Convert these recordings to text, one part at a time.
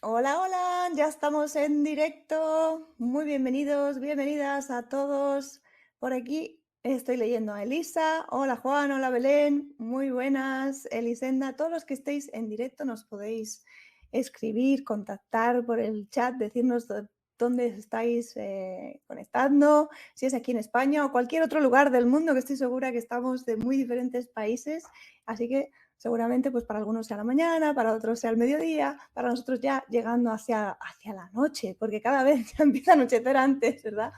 Hola, hola, ya estamos en directo. Muy bienvenidos, bienvenidas a todos. Por aquí estoy leyendo a Elisa. Hola Juan, hola Belén. Muy buenas, Elisenda. Todos los que estéis en directo nos podéis escribir, contactar por el chat, decirnos dónde estáis conectando, si es aquí en España o cualquier otro lugar del mundo, que estoy segura que estamos de muy diferentes países. Así que seguramente pues para algunos sea la mañana, para otros sea el mediodía, para nosotros ya llegando hacia la noche, porque cada vez ya empieza a anochecer antes, ¿verdad?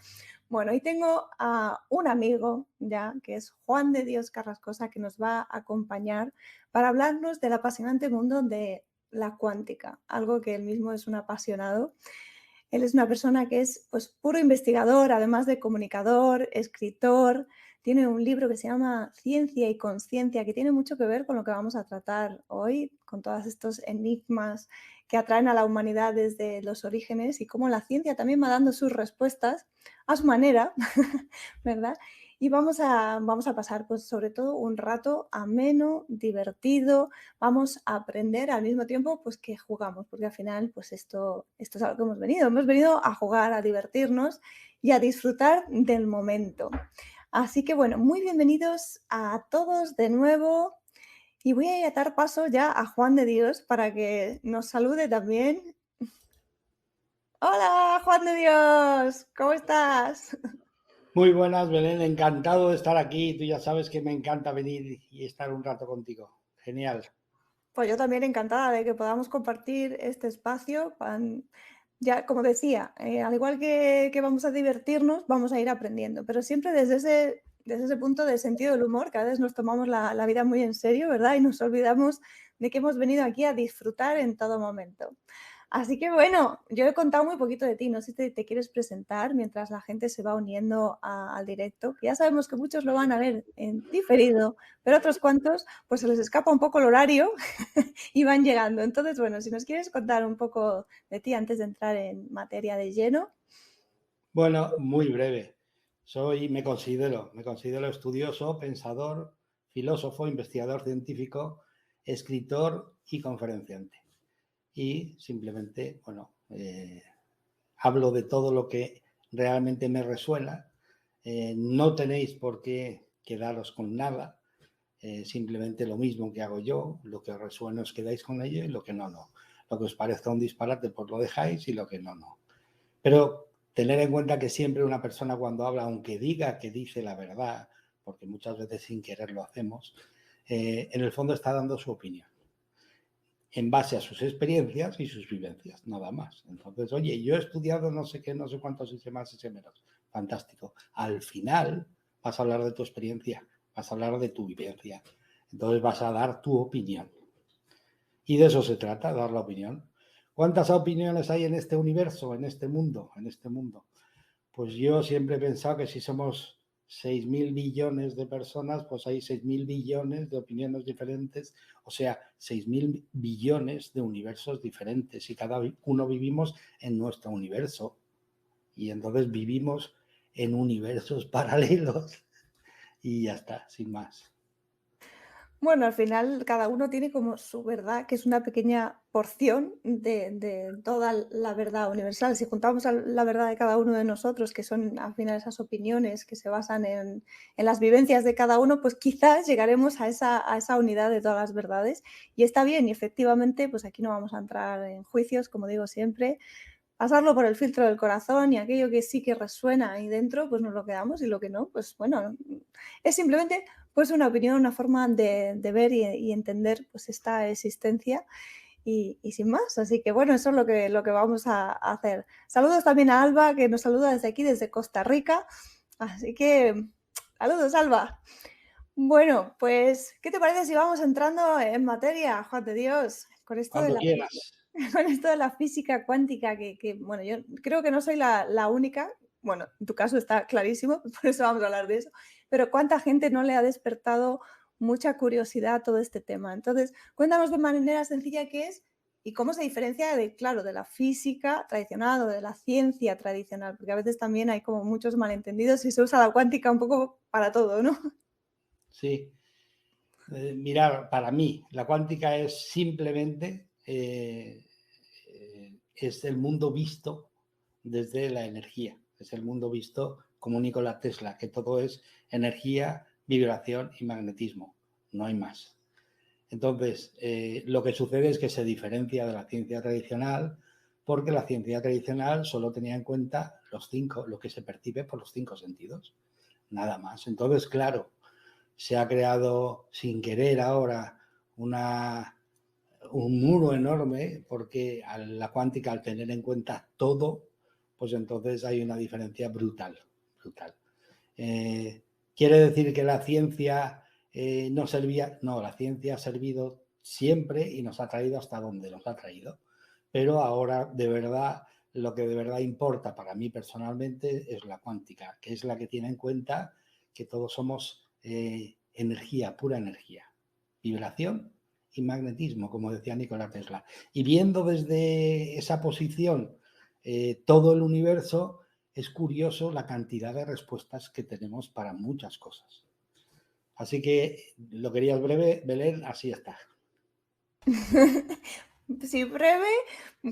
Bueno, y tengo a un amigo ya, que es Juan de Dios Carrascosa, que nos va a acompañar para hablarnos del apasionante mundo de la cuántica, algo que él mismo es un apasionado. Él es una persona que es pues puro investigador, además de comunicador, escritor. Tiene un libro que se llama Ciencia y Consciencia, que tiene mucho que ver con lo que vamos a tratar hoy, con todos estos enigmas que atraen a la humanidad desde los orígenes y cómo la ciencia también va dando sus respuestas a su manera, ¿verdad? Y vamos a pasar, pues, sobre todo un rato ameno, divertido, vamos a aprender al mismo tiempo, pues, que jugamos, porque al final, pues, esto es a lo que hemos venido. Hemos venido a jugar, a divertirnos y a disfrutar del momento. Así que, bueno, muy bienvenidos a todos de nuevo y voy a dar paso ya a Juan de Dios para que nos salude también. Hola, Juan de Dios, ¿cómo estás? Muy buenas, Belén, encantado de estar aquí. Tú ya sabes que me encanta venir y estar un rato contigo. Genial. Pues yo también encantada de que podamos compartir este espacio. Ya, como decía, al igual que vamos a divertirnos, vamos a ir aprendiendo, pero siempre desde ese punto de sentido del humor, que a veces nos tomamos la vida muy en serio, ¿verdad? Y nos olvidamos de que hemos venido aquí a disfrutar en todo momento. Así que bueno, yo he contado muy poquito de ti, no sé si te quieres presentar mientras la gente se va uniendo al directo. Ya sabemos que muchos lo van a ver en diferido, pero otros cuantos pues se les escapa un poco el horario y van llegando. Entonces, bueno, si nos quieres contar un poco de ti antes de entrar en materia de lleno. Bueno, muy breve. Me considero estudioso, pensador, filósofo, investigador científico, escritor y conferenciante. Y simplemente, bueno, hablo de todo lo que realmente me resuena. No tenéis por qué quedaros con nada. Simplemente lo mismo que hago yo, lo que os resuene os quedáis con ello y lo que no, no. Lo que os parezca un disparate, pues lo dejáis y lo que no, no. Pero tener en cuenta que siempre una persona cuando habla, aunque diga que dice la verdad, porque muchas veces sin querer lo hacemos, en el fondo está dando su opinión en base a sus experiencias y sus vivencias, nada más. Entonces, oye, yo he estudiado no sé qué, no sé cuántos y sé más y sé menos. Fantástico. Al final vas a hablar de tu experiencia, vas a hablar de tu vivencia. Entonces vas a dar tu opinión. Y de eso se trata, dar la opinión. ¿Cuántas opiniones hay en este universo, en este mundo, en este mundo? Pues yo siempre he pensado que si somos 6.000 billones de personas, pues hay 6.000 billones de opiniones diferentes, o sea, 6.000 billones de universos diferentes y cada uno vivimos en nuestro universo y entonces vivimos en universos paralelos y ya está, sin más. Bueno, al final cada uno tiene como su verdad, que es una pequeña porción de toda la verdad universal. Si juntamos la verdad de cada uno de nosotros, que son al final esas opiniones que se basan en las vivencias de cada uno, pues quizás llegaremos a esa unidad de todas las verdades. Y está bien, y efectivamente, pues aquí no vamos a entrar en juicios, como digo siempre, pasarlo por el filtro del corazón y aquello que sí que resuena ahí dentro, pues nos lo quedamos y lo que no, pues bueno, es simplemente pues una opinión, una forma de ver y entender pues esta existencia y sin más. Así que bueno, eso es lo que vamos a hacer. Saludos también a Alba, que nos saluda desde aquí, desde Costa Rica. Así que saludos, Alba. Bueno, pues, ¿qué te parece si vamos entrando en materia, Juan de Dios, con esto de Cuando la quieras. con esto de la física cuántica bueno, yo creo que no soy la única, bueno, en tu caso está clarísimo, por eso vamos a hablar de eso, pero ¿cuánta gente no le ha despertado mucha curiosidad a todo este tema? Entonces, cuéntanos de manera sencilla qué es y cómo se diferencia de, claro, de la física tradicional o de la ciencia tradicional, porque a veces también hay como muchos malentendidos y se usa la cuántica un poco para todo, ¿no? Sí. Mirar, para mí, la cuántica es simplemente es el mundo visto desde la energía, es el mundo visto como Nikola Tesla, que todo es energía, vibración y magnetismo, no hay más. Entonces, lo que sucede es que se diferencia de la ciencia tradicional, porque la ciencia tradicional solo tenía en cuenta lo que se percibe por los 5 sentidos, nada más. Entonces, claro, se ha creado sin querer ahora un muro enorme, porque la cuántica, al tener en cuenta todo, pues entonces hay una diferencia brutal, brutal. ¿Quiere decir que la ciencia no servía? No, la ciencia ha servido siempre y nos ha traído hasta donde nos ha traído. Pero ahora, de verdad, lo que de verdad importa para mí personalmente es la cuántica, que es la que tiene en cuenta que todos somos energía, pura energía, vibración y magnetismo, como decía Nikola Tesla. Y viendo desde esa posición todo el universo, es curioso la cantidad de respuestas que tenemos para muchas cosas. Así que lo querías breve, Belén, así está. Si breve,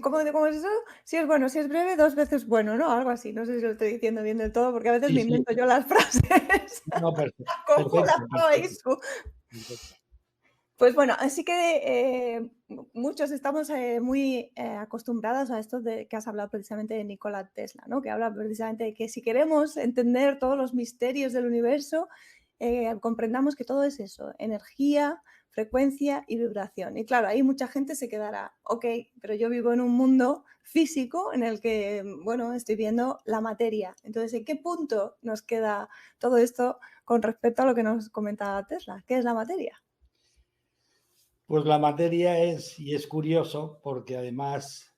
¿cómo es eso? Si es bueno, si es breve, 2 veces bueno, ¿no? Algo así. No sé si lo estoy diciendo bien del todo, porque a veces Sí, me sí, invento yo las frases no, perfecto, como las perfecto, perfecto, hizo. perfecto. Pues bueno, así que, muchos estamos, muy, acostumbrados a esto de que has hablado precisamente de Nikola Tesla, ¿no? Que habla precisamente de que si queremos entender todos los misterios del universo, comprendamos que todo es eso, energía, frecuencia y vibración. Y claro, ahí mucha gente se quedará, okey, pero yo vivo en un mundo físico en el que, bueno, estoy viendo la materia. Entonces, ¿en qué punto nos queda todo esto con respecto a lo que nos comentaba Tesla? ¿Qué es la materia? Pues la materia y es curioso, porque además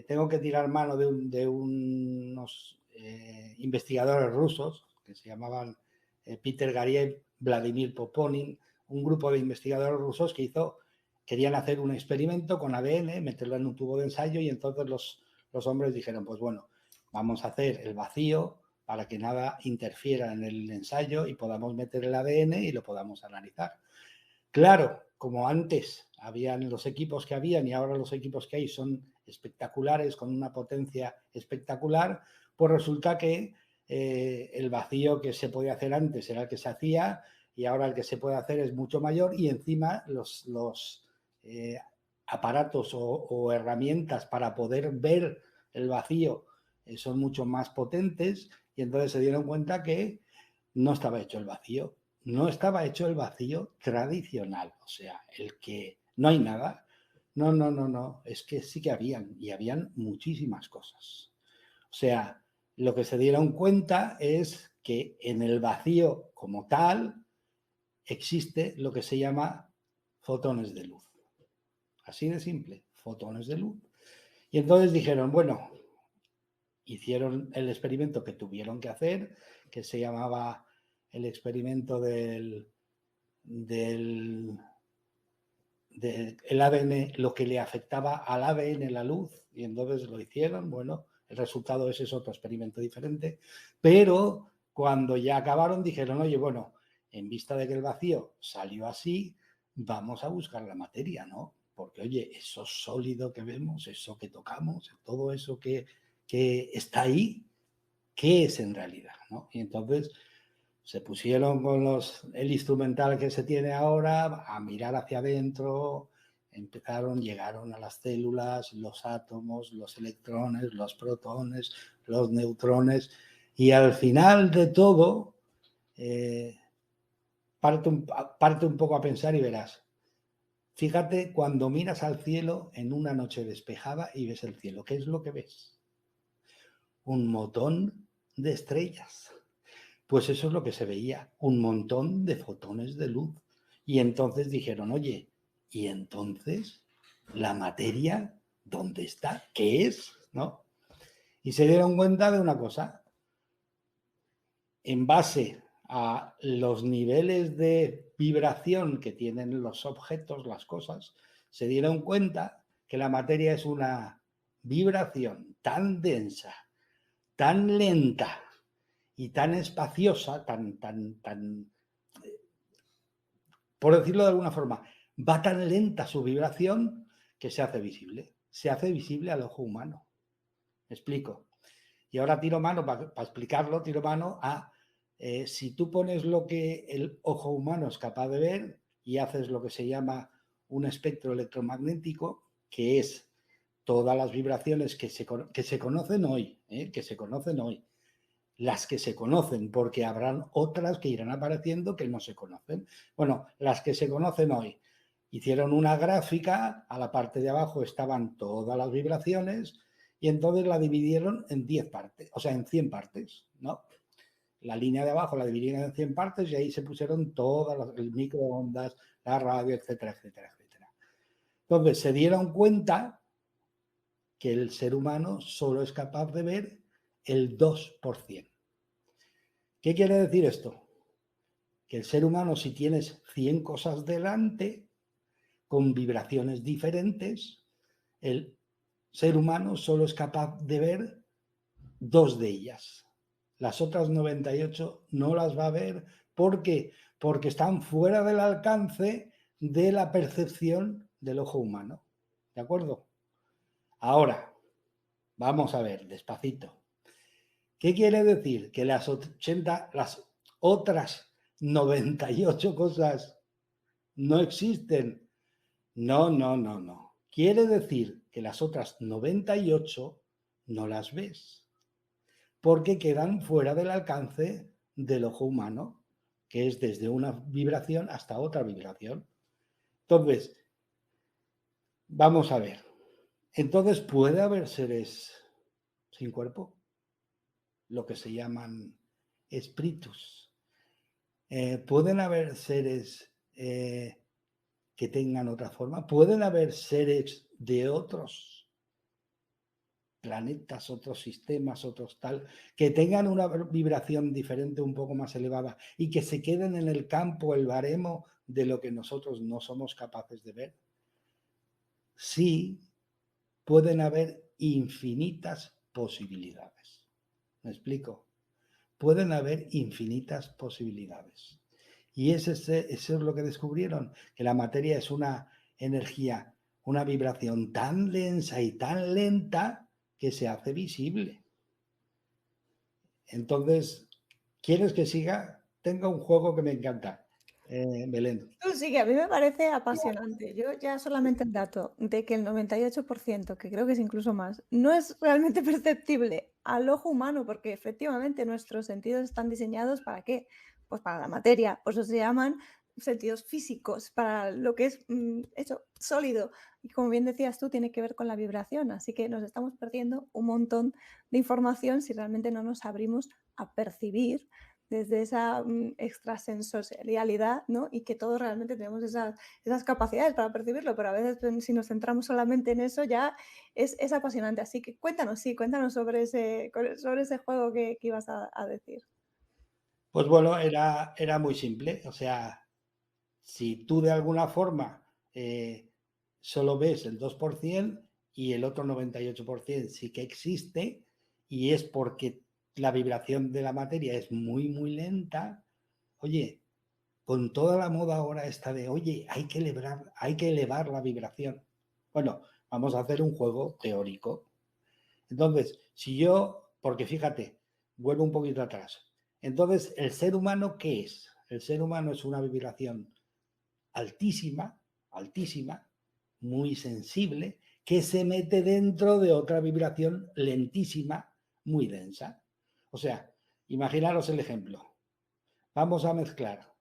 tengo que tirar mano de unos investigadores rusos que se llamaban Peter Gariev, Vladimir Poponin, un grupo de investigadores rusos que querían hacer un experimento con ADN, meterlo en un tubo de ensayo, y entonces los hombres dijeron, pues bueno, vamos a hacer el vacío para que nada interfiera en el ensayo y podamos meter el ADN y lo podamos analizar. Claro, como antes habían los equipos que habían y ahora los equipos que hay son espectaculares, con una potencia espectacular, pues resulta que el vacío que se podía hacer antes era el que se hacía, y ahora el que se puede hacer es mucho mayor, y encima los aparatos o herramientas para poder ver el vacío son mucho más potentes, y entonces se dieron cuenta que no estaba hecho el vacío. No estaba hecho el vacío tradicional, o sea, el que no hay nada. No, no, no, no, es que sí que habían, y habían muchísimas cosas. O sea, lo que se dieron cuenta es que en el vacío como tal existe lo que se llama fotones de luz. Así de simple, fotones de luz. Y entonces dijeron, bueno, hicieron el experimento que tuvieron que hacer, que se llamaba el experimento del el ADN, lo que le afectaba al ADN la luz, y entonces lo hicieron. Bueno, el resultado ese es otro experimento diferente, pero cuando ya acabaron dijeron, oye, bueno, en vista de que el vacío salió así, vamos a buscar la materia, ¿no? Porque, oye, eso sólido que vemos, eso que tocamos, todo eso que está ahí, ¿qué es en realidad? ¿No? Y entonces se pusieron con el instrumental que se tiene ahora a mirar hacia adentro, llegaron a las células, los átomos, los electrones, los protones, los neutrones, y al final de todo, eh, parte un poco a pensar y verás. Fíjate cuando miras al cielo en una noche despejada y ves el cielo, ¿qué es lo que ves? Un montón de estrellas. Pues eso es lo que se veía, un montón de fotones de luz. Y entonces dijeron, oye, ¿y entonces la materia dónde está? ¿Qué es? ¿No? Y se dieron cuenta de una cosa. En base a los niveles de vibración que tienen los objetos, las cosas, se dieron cuenta que la materia es una vibración tan densa, tan lenta y tan espaciosa, por decirlo de alguna forma, va tan lenta su vibración que se hace visible al ojo humano. Me explico. Y ahora tiro mano, para explicarlo, tiro mano a si tú pones lo que el ojo humano es capaz de ver y haces lo que se llama un espectro electromagnético, que es todas las vibraciones que se conocen hoy, que se conocen hoy, las que se conocen, porque habrán otras que irán apareciendo que no se conocen. Bueno, las que se conocen hoy. Hicieron una gráfica, a la parte de abajo estaban todas las vibraciones y entonces la dividieron en 10 partes, o sea, en 100 partes, ¿no? La línea de abajo la dividieron en 100 partes y ahí se pusieron todas las el microondas, la radio, etcétera, etcétera, etcétera. Entonces se dieron cuenta que el ser humano solo es capaz de ver el 2%. ¿Qué quiere decir esto? Que el ser humano, si tienes 100 cosas delante, con vibraciones diferentes, el ser humano solo es capaz de ver 2 de ellas. Las otras 98 no las va a ver. ¿Por qué? Porque están fuera del alcance de la percepción del ojo humano. ¿De acuerdo? Ahora, vamos a ver, despacito. ¿Qué quiere decir? Que las otras 98 cosas no existen. No, no, no, no. Quiere decir que las otras 98 no las ves, porque quedan fuera del alcance del ojo humano, que es desde una vibración hasta otra vibración. Entonces, vamos a ver. Entonces, ¿puede haber seres sin cuerpo? Lo que se llaman espíritus. ¿Pueden haber seres que tengan otra forma? ¿Pueden haber seres de otros planetas, otros sistemas, otros tal, que tengan una vibración diferente, un poco más elevada y que se queden en el campo, el baremo de lo que nosotros no somos capaces de ver? Sí, pueden haber infinitas posibilidades. ¿Me explico? Pueden haber infinitas posibilidades. Y eso es lo que descubrieron, que la materia es una energía, una vibración tan densa y tan lenta que se hace visible. Entonces, ¿quieres que siga? Tengo un juego que me encanta, Belén. Tú sí, que a mí me parece apasionante. Yo ya solamente el dato de que el 98%, que creo que es incluso más, no es realmente perceptible al ojo humano, porque efectivamente nuestros sentidos están diseñados ¿para qué? Pues para la materia, por eso se llaman sentidos físicos, para lo que es eso, sólido. Y como bien decías tú, tiene que ver con la vibración, así que nos estamos perdiendo un montón de información si realmente no nos abrimos a percibir desde esa extrasensorialidad, ¿no? Y que todos realmente tenemos esas capacidades para percibirlo, pero a veces si nos centramos solamente en eso ya es apasionante. Así que cuéntanos, sí, cuéntanos sobre ese juego que ibas a decir. Pues bueno, era muy simple. O sea, si tú de alguna forma solo ves el 2% y el otro 98% sí que existe, y es porque la vibración de la materia es muy, muy lenta, oye, con toda la moda ahora esta de, oye, hay que elevar la vibración. Bueno, vamos a hacer un juego teórico. Entonces, si yo, porque fíjate, vuelvo un poquito atrás. Entonces, ¿el ser humano qué es? El ser humano es una vibración altísima, altísima, muy sensible, que se mete dentro de otra vibración lentísima, muy densa. O sea, imaginaros el ejemplo. Vamos a mezclar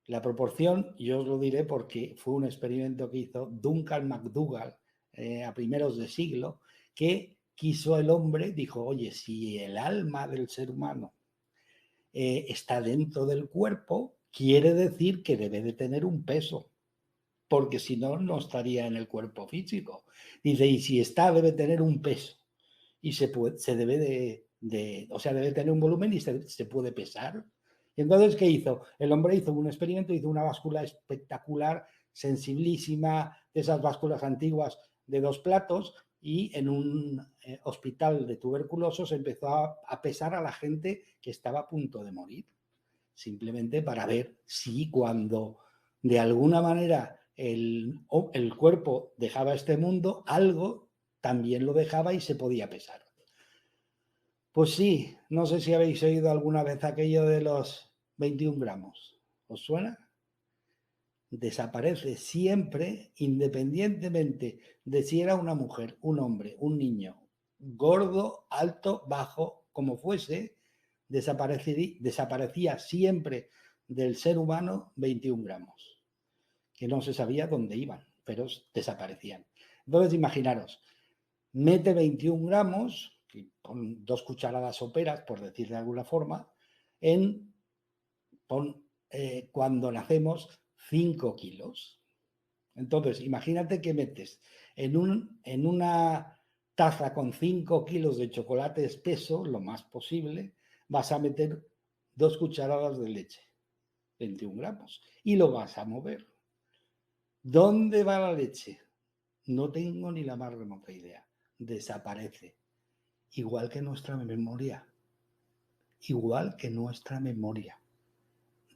la proporción, yo os lo diré porque fue un experimento que hizo Duncan McDougall a primeros de siglo, que quiso el hombre, dijo, oye, si el alma del ser humano está dentro del cuerpo, quiere decir que debe de tener un peso, porque si no, no estaría en el cuerpo físico. Dice, y si está, debe tener un peso y se debe o sea, debe tener un volumen y se puede pesar. Y entonces, ¿qué hizo? El hombre hizo un experimento, hizo una báscula espectacular, sensibilísima, de esas básculas antiguas de 2 platos, y en un hospital de tuberculosos empezó a pesar a la gente que estaba a punto de morir, simplemente para ver si cuando de alguna manera el cuerpo dejaba este mundo, algo también lo dejaba y se podía pesar. Pues sí, no sé si habéis oído alguna vez aquello de los 21 gramos. ¿Os suena? Desaparece siempre, independientemente de si era una mujer, un hombre, un niño, gordo, alto, bajo, como fuese, desaparecía siempre del ser humano 21 gramos, que no se sabía dónde iban, pero desaparecían. Entonces, imaginaros, mete 21 gramos, pon 2 cucharadas soperas, por decir de alguna forma, en, cuando nacemos 5 kilos. Entonces, imagínate que metes en una taza con 5 kilos de chocolate espeso, lo más posible, vas a meter 2 cucharadas de leche, 21 gramos, y lo vas a mover. ¿Dónde va la leche? No tengo ni la más remota idea. Desaparece. Igual que nuestra memoria. Igual que nuestra memoria.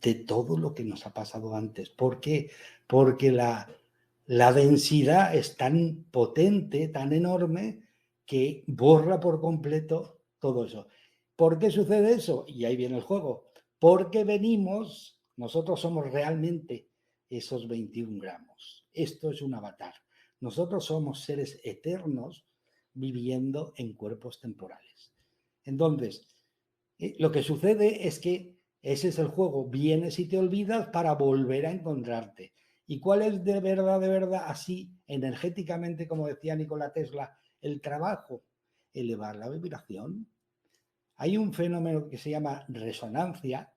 De todo lo que nos ha pasado antes. ¿Por qué? Porque la densidad es tan potente, tan enorme, que borra por completo todo eso. ¿Por qué sucede eso? Y ahí viene el juego. Porque nosotros somos realmente esos 21 gramos. Esto es un avatar. Nosotros somos seres eternos viviendo en cuerpos temporales. Entonces, lo que sucede es que ese es el juego. Vienes y te olvidas para volver a encontrarte. ¿Y cuál es de verdad, así energéticamente, como decía Nikola Tesla, el trabajo? Elevar la vibración. Hay un fenómeno que se llama resonancia,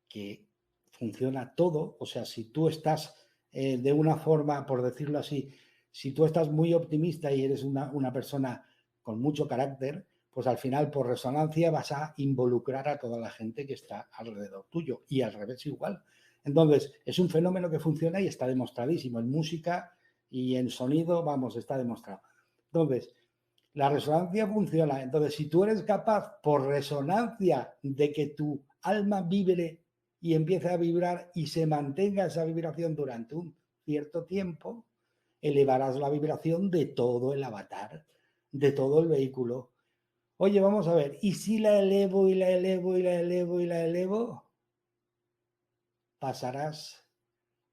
que funciona todo. O sea, si tú estás de una forma, por decirlo así, si tú estás muy optimista y eres una persona con mucho carácter, pues al final por resonancia vas a involucrar a toda la gente que está alrededor tuyo, y al revés igual. Entonces, es un fenómeno que funciona y está demostradísimo en música y en sonido, vamos, está demostrado. Entonces, la resonancia funciona. Entonces, si tú eres capaz, por resonancia, de que tu alma vibre y empiece a vibrar y se mantenga esa vibración durante un cierto tiempo, elevarás la vibración de todo el avatar, de todo el vehículo. Oye, vamos a ver, ¿y si la elevo y la elevo y la elevo y la elevo? Pasarás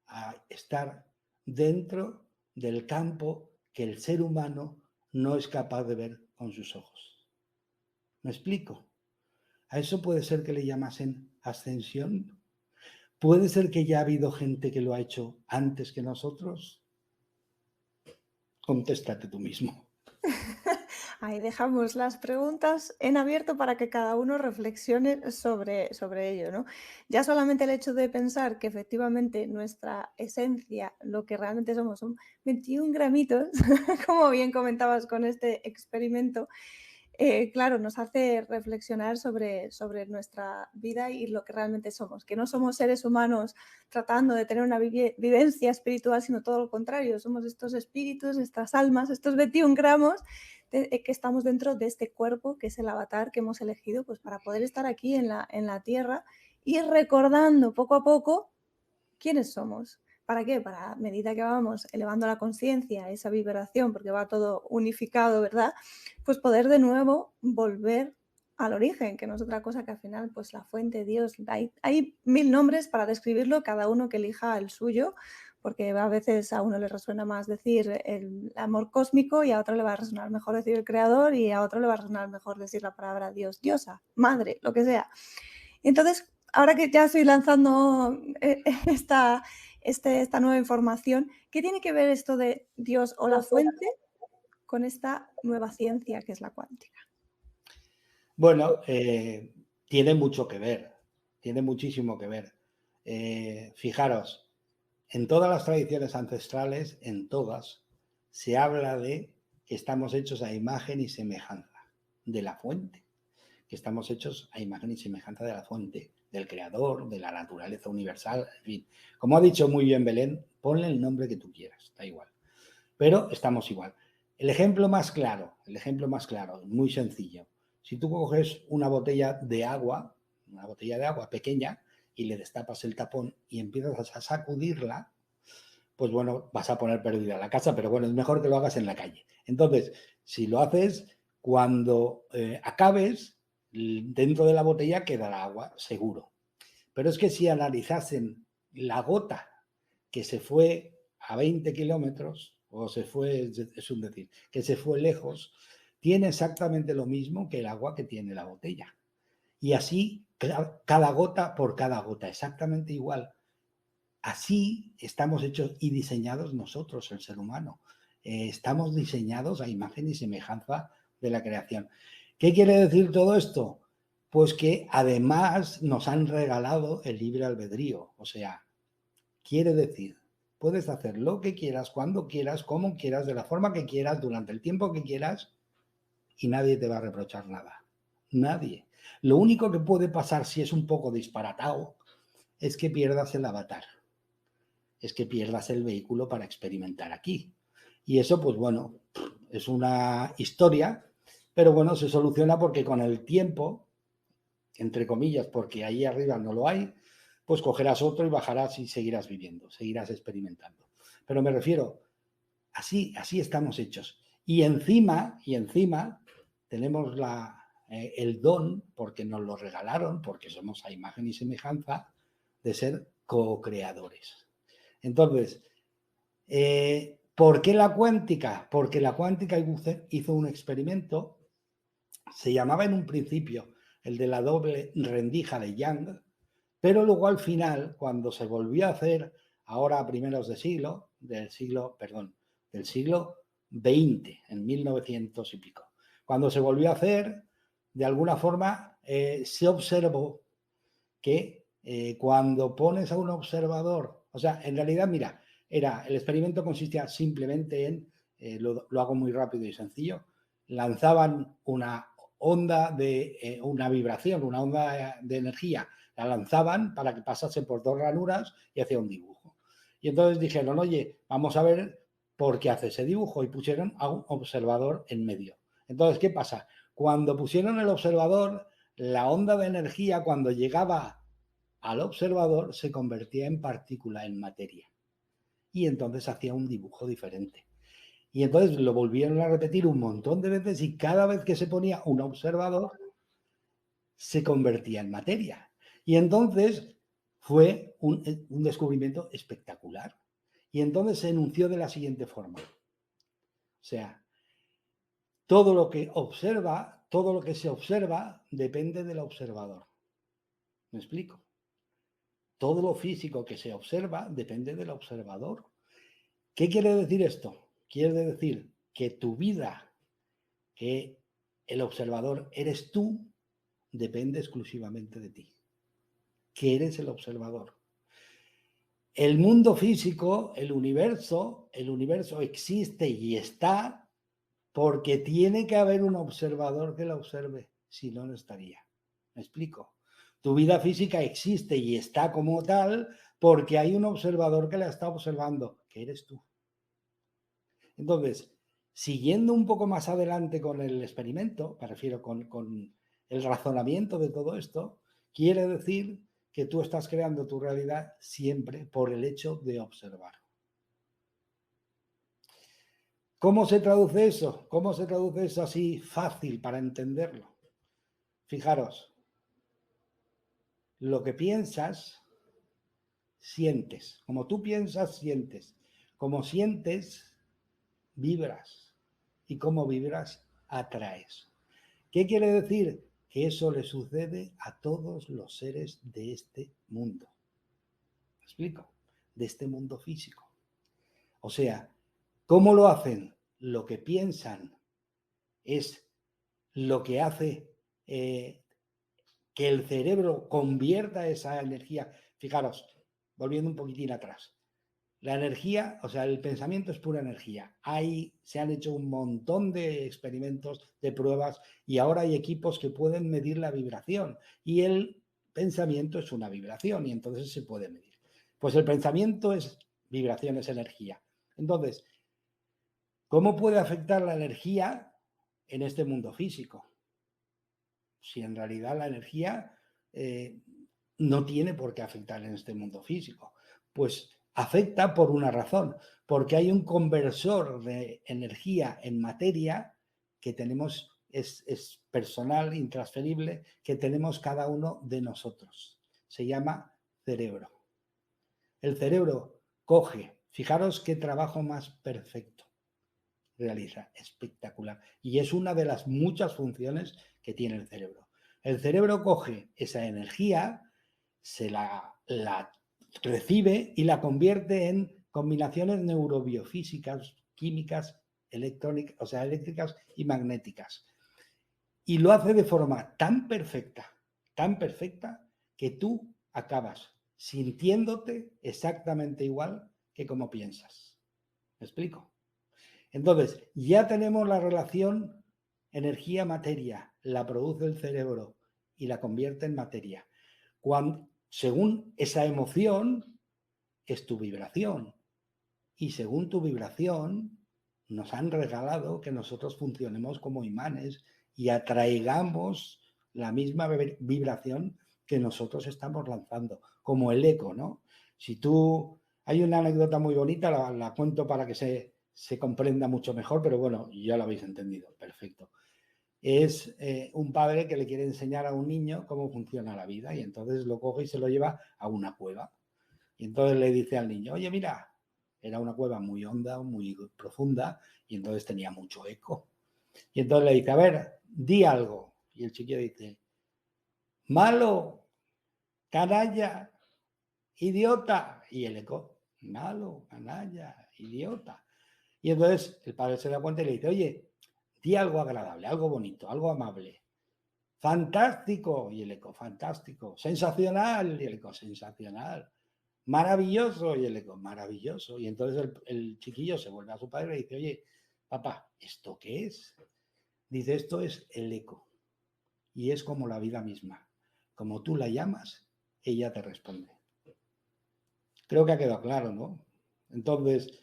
a estar dentro del campo que el ser humano no es capaz de ver con sus ojos. ¿Me explico? A eso puede ser que le llamasen ascensión. Puede ser que ya ha habido gente que lo ha hecho antes que nosotros. Contéstate tú mismo. Ahí dejamos las preguntas en abierto para que cada uno reflexione sobre ello, ¿no? Ya solamente el hecho de pensar que efectivamente nuestra esencia, lo que realmente somos, son 21 gramitos, como bien comentabas con este experimento, claro, nos hace reflexionar sobre nuestra vida y lo que realmente somos, que no somos seres humanos tratando de tener una vivencia espiritual, sino todo lo contrario, somos estos espíritus, estas almas, estos 21 gramos que estamos dentro de este cuerpo, que es el avatar que hemos elegido pues, para poder estar aquí en la Tierra y recordando poco a poco quiénes somos. ¿Para qué? Para a medida que vamos elevando la conciencia, esa vibración, porque va todo unificado, ¿verdad? Pues poder de nuevo volver al origen, que no es otra cosa que al final, pues la fuente, Dios, hay 1000 nombres para describirlo, cada uno que elija el suyo, porque a veces a uno le resuena más decir el amor cósmico y a otro le va a resonar mejor decir el creador y a otro le va a resonar mejor decir la palabra Dios, diosa, madre, lo que sea. Entonces, ahora que ya estoy lanzando esta nueva información, ¿qué tiene que ver esto de Dios o la fuente con esta nueva ciencia que es la cuántica? Bueno, tiene mucho que ver, tiene muchísimo que ver. Fijaros, en todas las tradiciones ancestrales, en todas, se habla de que estamos hechos a imagen y semejanza de la fuente, que estamos hechos a imagen y semejanza de la fuente, del creador, de la naturaleza universal, en fin. Como ha dicho muy bien Belén, ponle el nombre que tú quieras, da igual. Pero estamos igual. El ejemplo más claro, muy sencillo. Si tú coges una botella de agua pequeña, y le destapas el tapón y empiezas a sacudirla, pues bueno, vas a poner perdida la casa, pero bueno, es mejor que lo hagas en la calle. Entonces, si lo haces, cuando acabes, dentro de la botella quedará agua, seguro. Pero es que si analizasen la gota que se fue a 20 kilómetros, o se fue, es un decir, que se fue lejos, tiene exactamente lo mismo que el agua que tiene la botella. Y así, cada gota por cada gota, exactamente igual. Así estamos hechos y diseñados nosotros, el ser humano. Estamos diseñados a imagen y semejanza de la creación. ¿Qué quiere decir todo esto? Pues que además nos han regalado el libre albedrío. O sea, quiere decir, puedes hacer lo que quieras, cuando quieras, como quieras, de la forma que quieras, durante el tiempo que quieras, y nadie te va a reprochar nada. Nadie. Lo único que puede pasar si es un poco disparatado es que pierdas el avatar. Es que pierdas el vehículo para experimentar aquí. Y eso, pues bueno, es una historia, pero bueno, se soluciona porque con el tiempo, entre comillas, porque ahí arriba no lo hay, pues cogerás otro y bajarás y seguirás viviendo, seguirás experimentando. Pero me refiero, así estamos hechos. Y encima tenemos el don, porque nos lo regalaron, porque somos a imagen y semejanza, de ser co-creadores. Entonces, ¿por qué la cuántica? Porque la cuántica hizo un experimento, se llamaba en un principio el de la doble rendija de Young, pero luego al final, cuando se volvió a hacer, ahora a primeros del siglo XX, en 1900 y pico, cuando se volvió a hacer, de alguna forma se observó que cuando pones a un observador, o sea, en realidad, mira, el experimento consistía simplemente en, lo hago muy rápido y sencillo, lanzaban una onda de, una vibración, una onda de energía, la lanzaban para que pasase por dos ranuras y hacía un dibujo. Y entonces dijeron, oye, vamos a ver por qué hace ese dibujo, y pusieron a un observador en medio. Entonces, ¿qué pasa? Cuando pusieron el observador, la onda de energía, cuando llegaba al observador, se convertía en partícula, en materia. Y entonces hacía un dibujo diferente. Y entonces lo volvieron a repetir un montón de veces y cada vez que se ponía un observador, se convertía en materia. Y entonces fue un descubrimiento espectacular. Y entonces se enunció de la siguiente forma. O sea, todo lo que se observa, depende del observador. ¿Me explico? Todo lo físico que se observa depende del observador. ¿Qué quiere decir esto? Quiere decir que tu vida, que el observador eres tú, depende exclusivamente de ti. Que eres el observador. El mundo físico, el universo existe y está porque tiene que haber un observador que lo observe, si no, no estaría. ¿Me explico? Tu vida física existe y está como tal porque hay un observador que la está observando, que eres tú. Entonces, siguiendo un poco más adelante con el experimento, me refiero con el razonamiento de todo esto, quiere decir que tú estás creando tu realidad siempre por el hecho de observar. ¿Cómo se traduce eso? ¿Cómo se traduce eso así fácil para entenderlo? Fijaros, lo que piensas, sientes. Como tú piensas, sientes. Como sientes, vibras. Y como vibras, atraes. ¿Qué quiere decir? Que eso le sucede a todos los seres de este mundo. ¿Me explico? De este mundo físico. O sea, ¿cómo lo hacen? Lo que piensan es lo que hace que el cerebro convierta esa energía. Fijaros, volviendo un poquitín atrás. La energía, o sea, el pensamiento es pura energía. Se han hecho un montón de experimentos, de pruebas, y ahora hay equipos que pueden medir la vibración. Y el pensamiento es una vibración, y entonces se puede medir. Pues el pensamiento es vibración, es energía. Entonces, ¿cómo puede afectar la energía en este mundo físico? Si en realidad la energía no tiene por qué afectar en este mundo físico. Pues afecta por una razón, porque hay un conversor de energía en materia que tenemos es personal, intransferible, que tenemos cada uno de nosotros. Se llama cerebro. El cerebro coge, fijaros qué trabajo más perfecto realiza, espectacular. Y es una de las muchas funciones que tiene el cerebro. El cerebro coge esa energía, se la recibe y la convierte en combinaciones neurobiofísicas, químicas, electrónicas, o sea, eléctricas y magnéticas. Y lo hace de forma tan perfecta, que tú acabas sintiéndote exactamente igual que como piensas. ¿Me explico? Entonces, ya tenemos la relación energía-materia, la produce el cerebro y la convierte en materia. Según esa emoción, es tu vibración. Y según tu vibración, nos han regalado que nosotros funcionemos como imanes y atraigamos la misma vibración que nosotros estamos lanzando, como el eco, ¿no? Si tú... Hay una anécdota muy bonita, la cuento para que se comprenda mucho mejor, pero bueno, ya lo habéis entendido, perfecto. Es un padre que le quiere enseñar a un niño cómo funciona la vida y entonces lo coge y se lo lleva a una cueva. Y entonces le dice al niño, oye, mira, era una cueva muy honda, muy profunda y entonces tenía mucho eco. Y entonces le dice, a ver, di algo. Y el chiquillo dice, malo, canalla, idiota. Y el eco, malo, canalla, idiota. Y entonces el padre se da cuenta y le dice, oye, di algo agradable, algo bonito, algo amable. Fantástico. Y el eco, fantástico. Sensacional. Y el eco, sensacional. Maravilloso. Y el eco, maravilloso. Y entonces el chiquillo se vuelve a su padre y le dice, oye, papá, ¿esto qué es? Dice, esto es el eco. Y es como la vida misma. Como tú la llamas, ella te responde. Creo que ha quedado claro, ¿no? Entonces,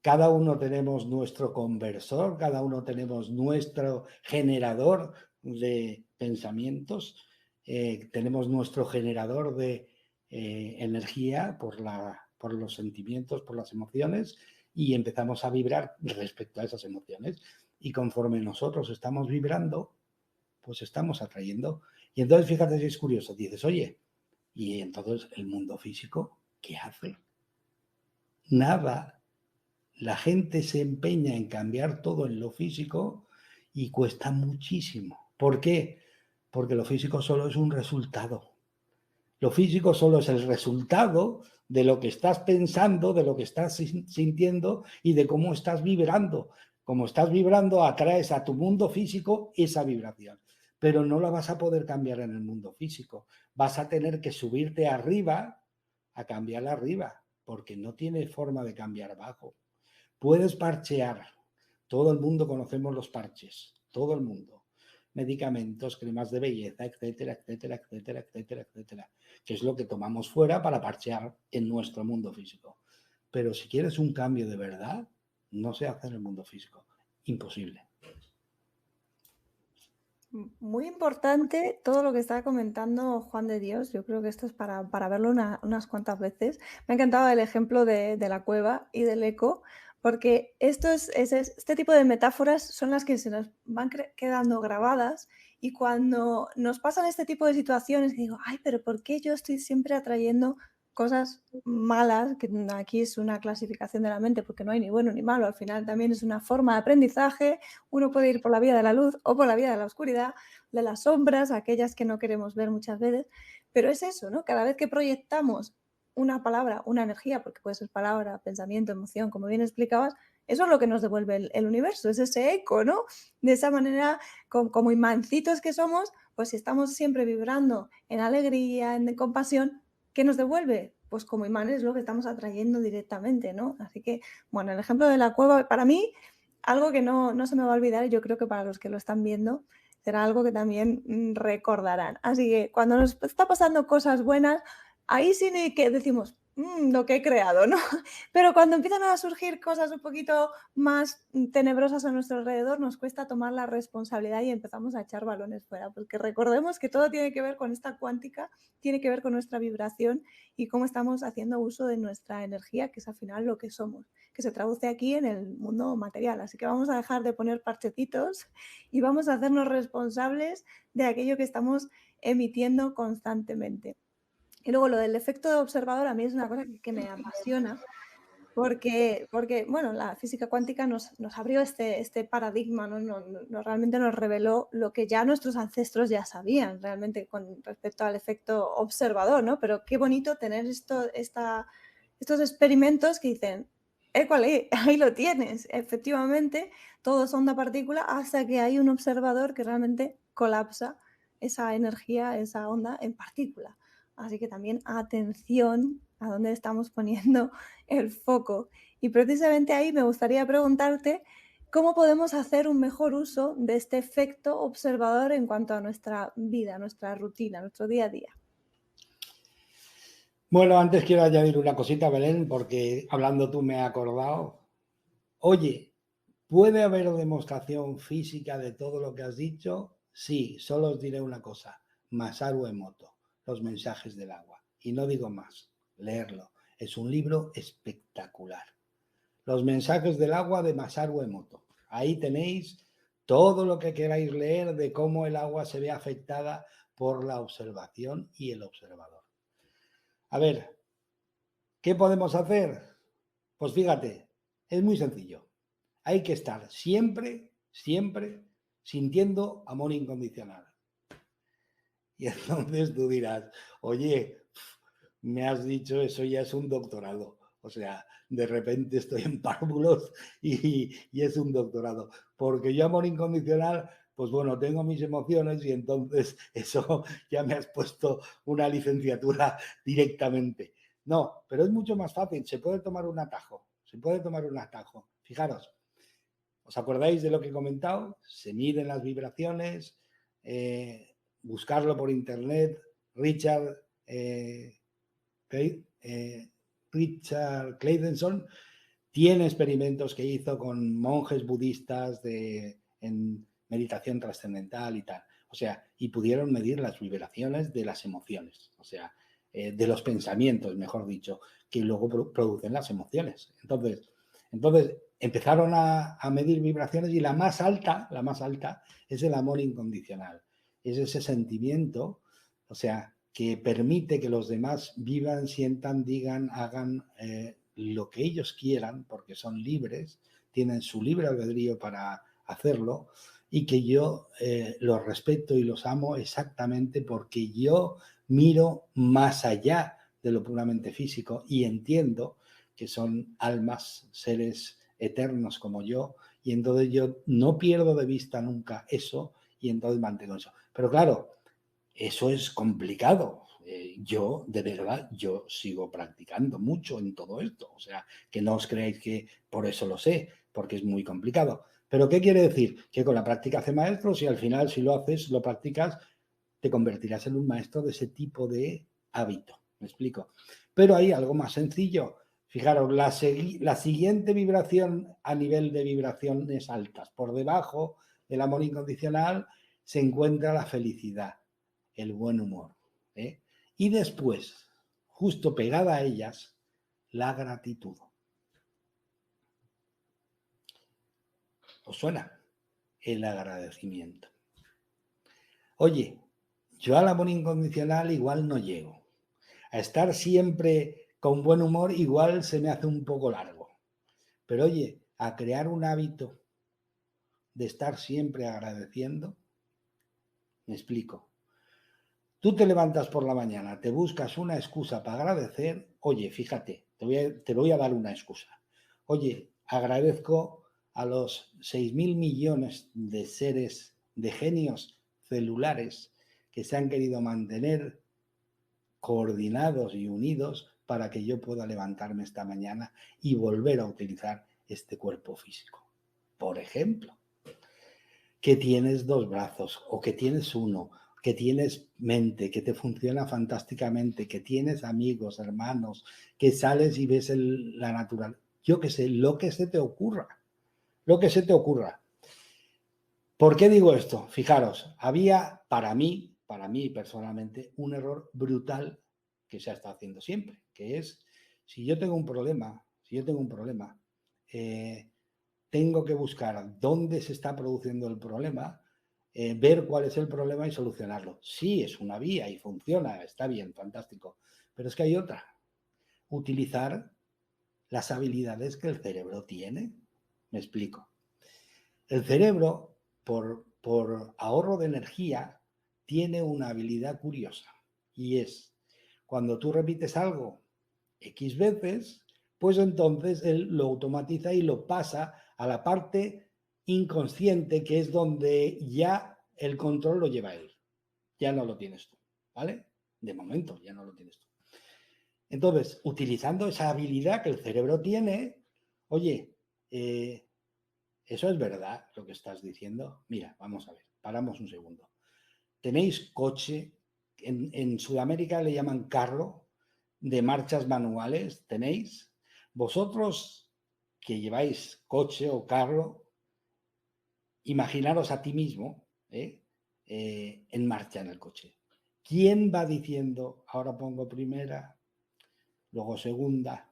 cada uno tenemos nuestro conversor, cada uno tenemos nuestro generador de pensamientos, tenemos nuestro generador de energía por los sentimientos, por las emociones, y empezamos a vibrar respecto a esas emociones. Y conforme nosotros estamos vibrando, pues estamos atrayendo. Y entonces, fíjate si es curioso, dices, oye, ¿y entonces el mundo físico qué hace? Nada. La gente se empeña en cambiar todo en lo físico y cuesta muchísimo. ¿Por qué? Porque lo físico solo es un resultado. Lo físico solo es el resultado de lo que estás pensando, de lo que estás sintiendo y de cómo estás vibrando. Como estás vibrando, atraes a tu mundo físico esa vibración. Pero no la vas a poder cambiar en el mundo físico. Vas a tener que subirte arriba a cambiarla arriba, porque no tiene forma de cambiar abajo. Puedes parchear. Todo el mundo conocemos los parches. Todo el mundo. Medicamentos, cremas de belleza, etcétera, etcétera, etcétera, etcétera, etcétera. Que es lo que tomamos fuera para parchear en nuestro mundo físico. Pero si quieres un cambio de verdad, no se hace en el mundo físico. Imposible. Muy importante todo lo que está comentando Juan de Dios. Yo creo que esto es para verlo unas cuantas veces. Me ha encantado el ejemplo de la cueva y del eco, porque este tipo de metáforas son las que se nos van quedando grabadas y cuando nos pasan este tipo de situaciones, digo, ay, pero ¿por qué yo estoy siempre atrayendo cosas malas? Que aquí es una clasificación de la mente porque no hay ni bueno ni malo, al final también es una forma de aprendizaje. Uno puede ir por la vía de la luz o por la vía de la oscuridad, de las sombras, aquellas que no queremos ver muchas veces, pero es eso, ¿no? Cada vez que proyectamos una palabra, una energía, porque puede ser palabra, pensamiento, emoción, como bien explicabas, eso es lo que nos devuelve el universo, es ese eco, ¿no? De esa manera, como imancitos que somos, pues si estamos siempre vibrando en alegría, en compasión, ¿qué nos devuelve? Pues como imanes lo que estamos atrayendo directamente, ¿no? Así que, bueno, el ejemplo de la cueva, para mí, algo que no se me va a olvidar y yo creo que para los que lo están viendo será algo que también recordarán. Así que cuando nos está pasando cosas buenas, ahí sí que decimos, lo que he creado, ¿no? Pero cuando empiezan a surgir cosas un poquito más tenebrosas a nuestro alrededor, nos cuesta tomar la responsabilidad y empezamos a echar balones fuera, porque recordemos que todo tiene que ver con esta cuántica, tiene que ver con nuestra vibración y cómo estamos haciendo uso de nuestra energía, que es al final lo que somos, que se traduce aquí en el mundo material. Así que vamos a dejar de poner parchecitos y vamos a hacernos responsables de aquello que estamos emitiendo constantemente. Y luego lo del efecto de observador a mí es una cosa que me apasiona porque bueno, la física cuántica nos abrió este paradigma, ¿no? Realmente nos reveló lo que ya nuestros ancestros ya sabían realmente con respecto al efecto observador, ¿no? Pero qué bonito tener estos experimentos que dicen, ¡écuale! Ahí lo tienes. Efectivamente, todo es onda partícula hasta que hay un observador que realmente colapsa esa energía, esa onda en partícula. Así que también atención a dónde estamos poniendo el foco. Y precisamente ahí me gustaría preguntarte cómo podemos hacer un mejor uso de este efecto observador en cuanto a nuestra vida, nuestra rutina, nuestro día a día. Bueno, antes quiero añadir una cosita, Belén, porque hablando tú me he acordado. Oye, ¿puede haber demostración física de todo lo que has dicho? Sí, solo os diré una cosa. Masaru Emoto, Los mensajes del agua. Y no digo más, leerlo. Es un libro espectacular. Los mensajes del agua de Masaru Emoto. Ahí tenéis todo lo que queráis leer de cómo el agua se ve afectada por la observación y el observador. A ver, ¿qué podemos hacer? Pues fíjate, es muy sencillo. Hay que estar siempre, siempre sintiendo amor incondicional. Y entonces tú dirás, oye, me has dicho eso, ya es un doctorado. O sea, de repente estoy en párvulos y es un doctorado. Porque yo amor incondicional, pues bueno, tengo mis emociones y entonces eso ya me has puesto una licenciatura directamente. No, pero es mucho más fácil, se puede tomar un atajo, se puede tomar un atajo. Fijaros, ¿os acordáis de lo que he comentado? Se miden las vibraciones, buscarlo por internet. Richard Claydenson tiene experimentos que hizo con monjes budistas en meditación trascendental y tal. O sea, y pudieron medir las vibraciones de las emociones, o sea, de los pensamientos, mejor dicho, que luego producen las emociones. Entonces empezaron a medir vibraciones y la más alta es el amor incondicional. Es ese sentimiento, o sea, que permite que los demás vivan, sientan, digan, hagan lo que ellos quieran, porque son libres, tienen su libre albedrío para hacerlo, y que yo los respeto y los amo exactamente porque yo miro más allá de lo puramente físico y entiendo que son almas, seres eternos como yo, y entonces yo no pierdo de vista nunca eso y entonces mantengo eso. Pero claro, eso es complicado. Yo, de verdad, yo sigo practicando mucho en todo esto. O sea, que no os creáis que por eso lo sé, porque es muy complicado. Pero ¿qué quiere decir? Que con la práctica hace maestros y al final, si lo haces, lo practicas, te convertirás en un maestro de ese tipo de hábito. ¿Me explico? Pero hay algo más sencillo. Fijaros, la siguiente vibración a nivel de vibraciones altas, por debajo del amor incondicional, se encuentra la felicidad, el buen humor. Y después, justo pegada a ellas, la gratitud. ¿Os suena? El agradecimiento. Oye, yo al amor incondicional igual no llego. A estar siempre con buen humor igual se me hace un poco largo. Pero oye, a crear un hábito de estar siempre agradeciendo, me explico. Tú te levantas por la mañana, te buscas una excusa para agradecer. Oye, fíjate, te voy a dar una excusa. Oye, agradezco a los 6.000 millones de seres, de genios celulares que se han querido mantener coordinados y unidos para que yo pueda levantarme esta mañana y volver a utilizar este cuerpo físico. Por ejemplo, que tienes dos brazos o que tienes uno, que tienes mente, que te funciona fantásticamente, que tienes amigos, hermanos, que sales y ves la naturaleza. Yo qué sé, lo que se te ocurra. Lo que se te ocurra. ¿Por qué digo esto? Fijaros, había para mí personalmente, un error brutal que se ha estado haciendo siempre, que es, si yo tengo un problema, tengo que buscar dónde se está produciendo el problema, ver cuál es el problema y solucionarlo. Sí, es una vía y funciona, está bien, fantástico, pero es que hay otra. Utilizar las habilidades que el cerebro tiene. Me explico. El cerebro, por ahorro de energía, tiene una habilidad curiosa y es, cuando tú repites algo X veces, pues entonces él lo automatiza y lo pasa a la parte inconsciente, que es donde ya el control lo lleva él. Ya no lo tienes tú, ¿vale? De momento ya no lo tienes tú. Entonces, utilizando esa habilidad que el cerebro tiene, oye, ¿eso es verdad lo que estás diciendo? Mira, vamos a ver, paramos un segundo. ¿Tenéis coche? En Sudamérica le llaman carro de marchas manuales. ¿Tenéis? Vosotros que lleváis coche o carro, imaginaros a ti mismo en marcha en el coche. ¿Quién va diciendo, ahora pongo primera, luego segunda,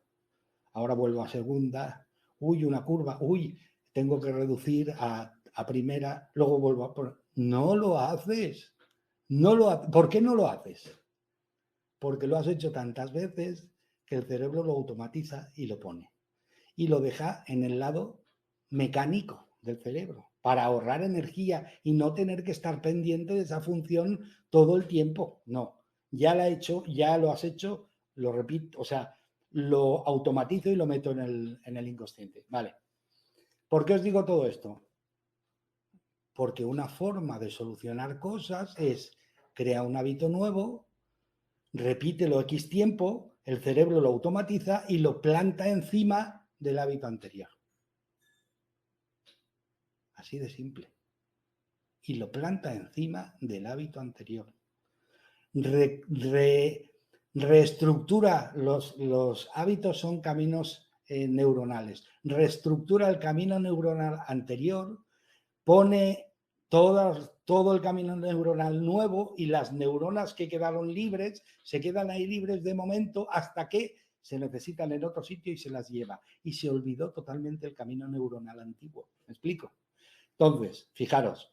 ahora vuelvo a segunda, uy, una curva, uy, tengo que reducir a primera, luego vuelvo a poner? No lo haces. ¿Por qué no lo haces? Porque lo has hecho tantas veces que el cerebro lo automatiza y lo pone. Y lo deja en el lado mecánico del cerebro para ahorrar energía y no tener que estar pendiente de esa función todo el tiempo. No, ya la he hecho, ya lo has hecho, lo repito, o sea, lo automatizo y lo meto en el inconsciente. Vale. ¿Por qué os digo todo esto? Porque una forma de solucionar cosas es crear un hábito nuevo, repítelo X tiempo, el cerebro lo automatiza y lo planta encima del hábito anterior. Así de simple. Y lo planta encima del hábito anterior. Reestructura, los hábitos son caminos neuronales. Reestructura el camino neuronal anterior, pone todo el camino neuronal nuevo y las neuronas que quedaron libres se quedan ahí libres de momento hasta que se necesitan en otro sitio y se las lleva. Y se olvidó totalmente el camino neuronal antiguo. ¿Me explico? Entonces, fijaros,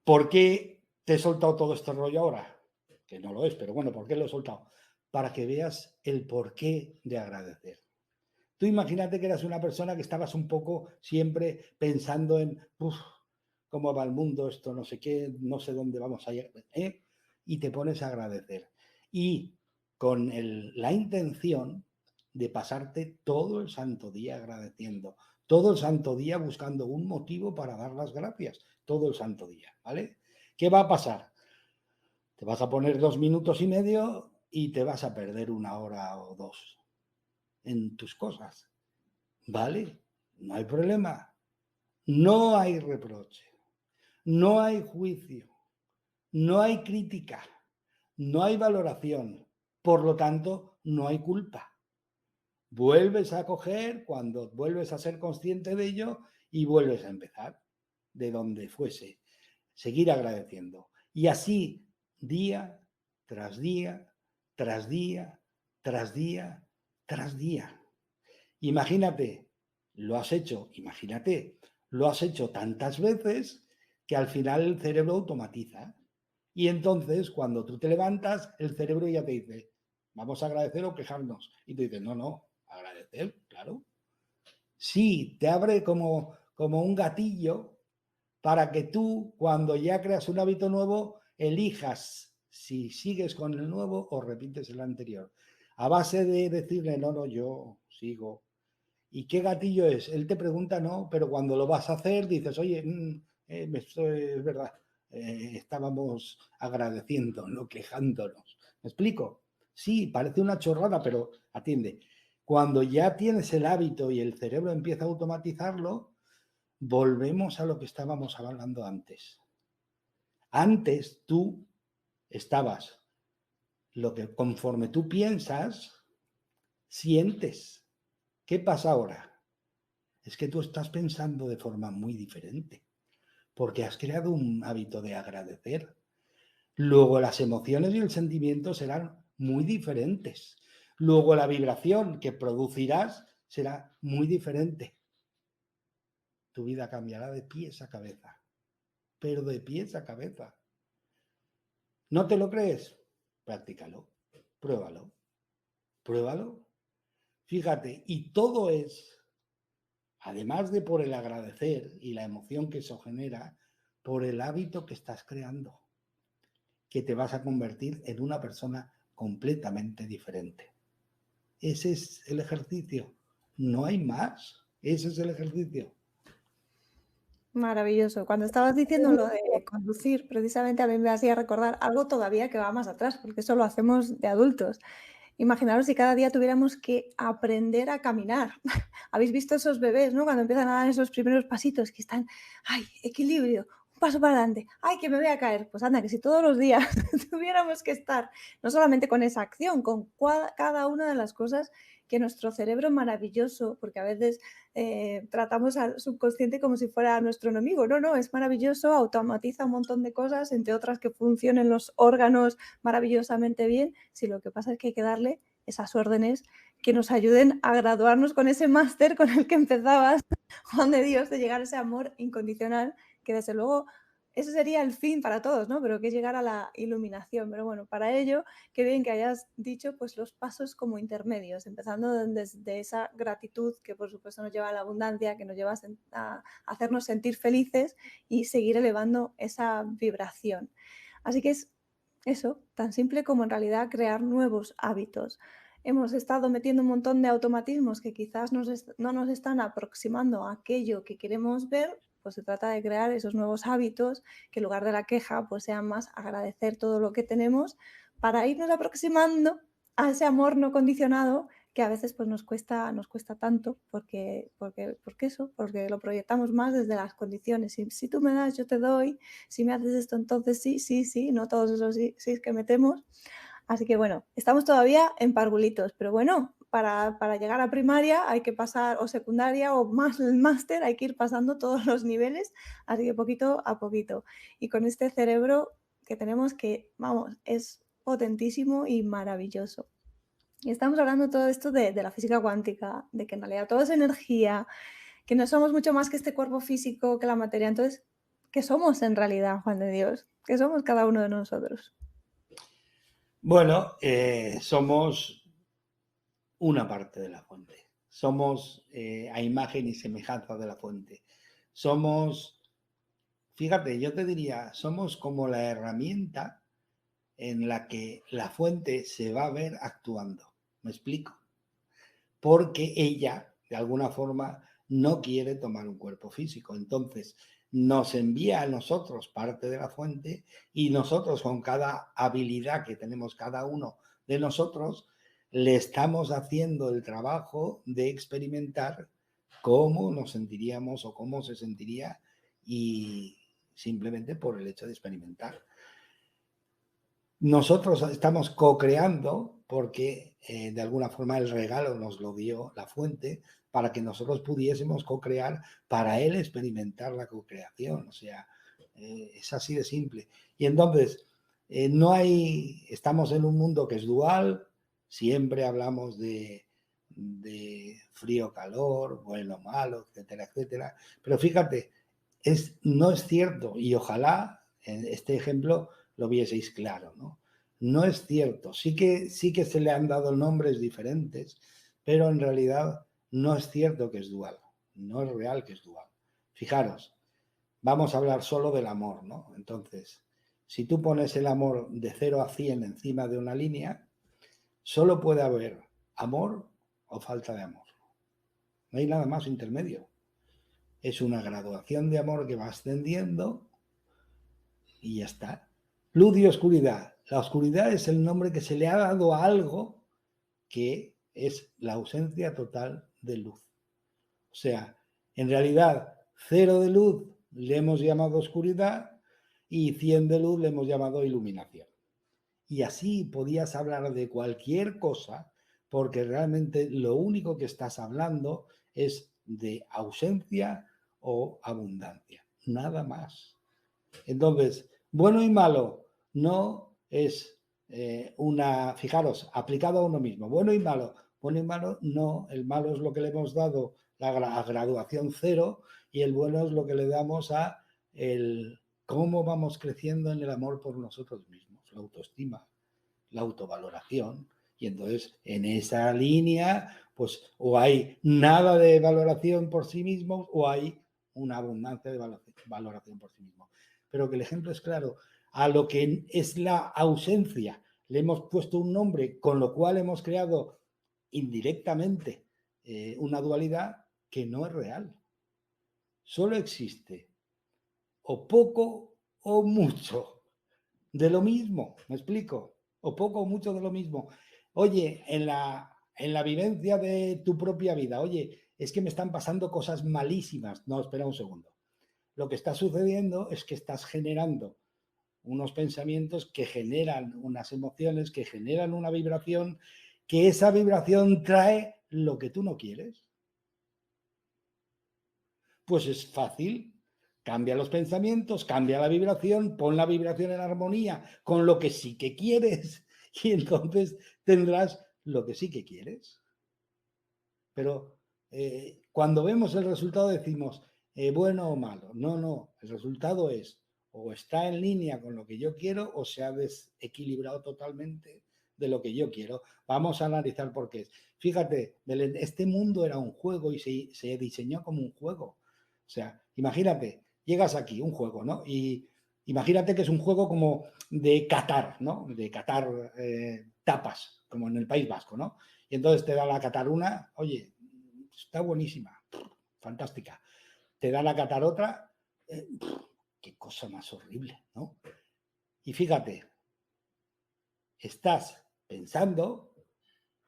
¿por qué te he soltado todo este rollo ahora? Que no lo es, pero bueno, ¿por qué lo he soltado? Para que veas el porqué de agradecer. Tú imagínate que eras una persona que estabas un poco siempre pensando en cómo va el mundo, esto no sé qué, no sé dónde vamos a ir, y te pones a agradecer. Y con la intención de pasarte todo el santo día agradeciendo, todo el santo día buscando un motivo para dar las gracias, todo el santo día, ¿vale? ¿Qué va a pasar? Te vas a poner 2 minutos y medio y te vas a perder 1 hora o 2 en tus cosas, ¿vale? No hay problema, no hay reproche, no hay juicio, no hay crítica, no hay valoración, por lo tanto, no hay culpa. Vuelves a coger cuando vuelves a ser consciente de ello y vuelves a empezar de donde fuese, seguir agradeciendo. Y así, día tras día, tras día, tras día, tras día. Imagínate, lo has hecho tantas veces que al final el cerebro automatiza. Y entonces, cuando tú te levantas, el cerebro ya te dice, vamos a agradecer o quejarnos. Y tú dices, no, agradecer, claro. Sí, te abre como un gatillo para que tú, cuando ya creas un hábito nuevo, elijas si sigues con el nuevo o repites el anterior. A base de decirle, no, yo sigo. ¿Y qué gatillo es? Él te pregunta, no, pero cuando lo vas a hacer dices, oye, esto es verdad, estábamos agradeciendo, no quejándonos. ¿Me explico? Sí, parece una chorrada, pero atiende. Cuando ya tienes el hábito y el cerebro empieza a automatizarlo, volvemos a lo que estábamos hablando antes. Antes tú estabas, lo que conforme tú piensas, sientes. ¿Qué pasa ahora? Es que tú estás pensando de forma muy diferente, porque has creado un hábito de agradecer. Luego las emociones y el sentimiento serán muy diferentes. Luego la vibración que producirás será muy diferente. Tu vida cambiará de pies a cabeza, pero de pies a cabeza. ¿No te lo crees? Practícalo, pruébalo, pruébalo. Fíjate, y todo es, además de por el agradecer y la emoción que eso genera, por el hábito que estás creando, que te vas a convertir en una persona completamente diferente. Ese es el ejercicio, no hay más, ese es el ejercicio. Maravilloso. Cuando estabas diciendo lo de conducir, precisamente a mí me hacía recordar algo todavía que va más atrás, porque eso lo hacemos de adultos. Imaginaros si cada día tuviéramos que aprender a caminar. Habéis visto esos bebés, ¿no? Cuando empiezan a dar esos primeros pasitos que están, ay, equilibrio, un paso para adelante, ay, que me voy a caer. Pues anda, que si todos los días tuviéramos que estar, no solamente con esa acción, con cada una de las cosas que nuestro cerebro maravilloso, porque a veces tratamos al subconsciente como si fuera nuestro enemigo. No, no, es maravilloso, automatiza un montón de cosas, entre otras que funcionen los órganos maravillosamente bien, si lo que pasa es que hay que darle esas órdenes que nos ayuden a graduarnos con ese máster con el que empezabas, Juan de Dios, de llegar a ese amor incondicional, que desde luego ese sería el fin para todos, ¿no? Pero que es llegar a la iluminación. Pero bueno, para ello, qué bien que hayas dicho pues los pasos como intermedios, empezando desde esa gratitud que por supuesto nos lleva a la abundancia, que nos lleva a hacernos sentir felices y seguir elevando esa vibración. Así que es eso, tan simple como en realidad crear nuevos hábitos. Hemos estado metiendo un montón de automatismos que quizás no nos están aproximando a aquello que queremos ver, pues se trata de crear esos nuevos hábitos que en lugar de la queja, pues sean más agradecer todo lo que tenemos para irnos aproximando a ese amor no condicionado que a veces pues nos cuesta tanto porque lo proyectamos más desde las condiciones. Si tú me das, yo te doy, si me haces esto, entonces sí, sí, sí, no todos esos sí, sí que metemos. Así que bueno, estamos todavía en parvulitos, pero bueno, para llegar a primaria hay que pasar, o secundaria, o más el máster, hay que ir pasando todos los niveles, así que poquito a poquito. Y con este cerebro que tenemos que, vamos, es potentísimo y maravilloso. Y estamos hablando todo esto de la física cuántica, de que en realidad todo es energía, que no somos mucho más que este cuerpo físico, que la materia. Entonces, ¿qué somos en realidad, Juan de Dios? ¿Qué somos cada uno de nosotros? Bueno, somos una parte de la fuente. Somos a imagen y semejanza de la fuente. Somos, fíjate, yo te diría, somos como la herramienta en la que la fuente se va a ver actuando. ¿Me explico? Porque ella, de alguna forma, no quiere tomar un cuerpo físico. Entonces, nos envía a nosotros parte de la fuente y nosotros, con cada habilidad que tenemos cada uno de nosotros, le estamos haciendo el trabajo de experimentar cómo nos sentiríamos o cómo se sentiría, y simplemente por el hecho de experimentar. Nosotros estamos co-creando porque de alguna forma el regalo nos lo dio la fuente para que nosotros pudiésemos co-crear, para él experimentar la co-creación. O sea, es así de simple. Y entonces, no hay, estamos en un mundo que es dual, siempre hablamos de frío, calor, bueno, malo, etcétera, etcétera. Pero fíjate, no es cierto, y ojalá en este ejemplo lo vieseis claro, ¿no? No es cierto, sí que se le han dado nombres diferentes, pero en realidad no es cierto que es dual, no es real que es dual. Fijaros, vamos a hablar solo del amor, ¿no? Entonces, si tú pones el amor de 0 a 100 encima de una línea, solo puede haber amor o falta de amor. No hay nada más intermedio. Es una graduación de amor que va ascendiendo y ya está. Luz y oscuridad. La oscuridad es el nombre que se le ha dado a algo que es la ausencia total de luz. O sea, en realidad, cero de luz le hemos llamado oscuridad y 100 de luz le hemos llamado iluminación. Y así podías hablar de cualquier cosa, porque realmente lo único que estás hablando es de ausencia o abundancia, nada más. Entonces, bueno y malo no es fijaros, aplicado a uno mismo, bueno y malo no, el malo es lo que le hemos dado la graduación 0 y el bueno es lo que le damos a el cómo vamos creciendo en el amor por nosotros mismos, la autoestima, la autovaloración. Y entonces, en esa línea, pues o hay nada de valoración por sí mismos o hay una abundancia de valoración por sí mismos. Pero que el ejemplo es claro. A lo que es la ausencia le hemos puesto un nombre, con lo cual hemos creado indirectamente una dualidad que no es real. Solo existe o poco o mucho de lo mismo, ¿me explico? O poco o mucho de lo mismo. Oye, en la vivencia de tu propia vida, oye, es que me están pasando cosas malísimas. No, espera un segundo. Lo que está sucediendo es que estás generando unos pensamientos que generan unas emociones, que generan una vibración, que esa vibración trae lo que tú no quieres. Pues es fácil. Cambia los pensamientos, cambia la vibración, pon la vibración en armonía con lo que sí que quieres y entonces tendrás lo que sí que quieres. Pero cuando vemos el resultado decimos, bueno o malo. No, no, el resultado es o está en línea con lo que yo quiero o se ha desequilibrado totalmente de lo que yo quiero. Vamos a analizar por qué. Fíjate, Belén, este mundo era un juego y se diseñó como un juego. O sea, imagínate, llegas aquí, un juego, ¿no? Y imagínate que es un juego como de catar, ¿no? De catar tapas, como en el País Vasco, ¿no? Y entonces te da la catar una, oye, está buenísima, fantástica. Te da la catar otra, qué cosa más horrible, ¿no? Y fíjate, estás pensando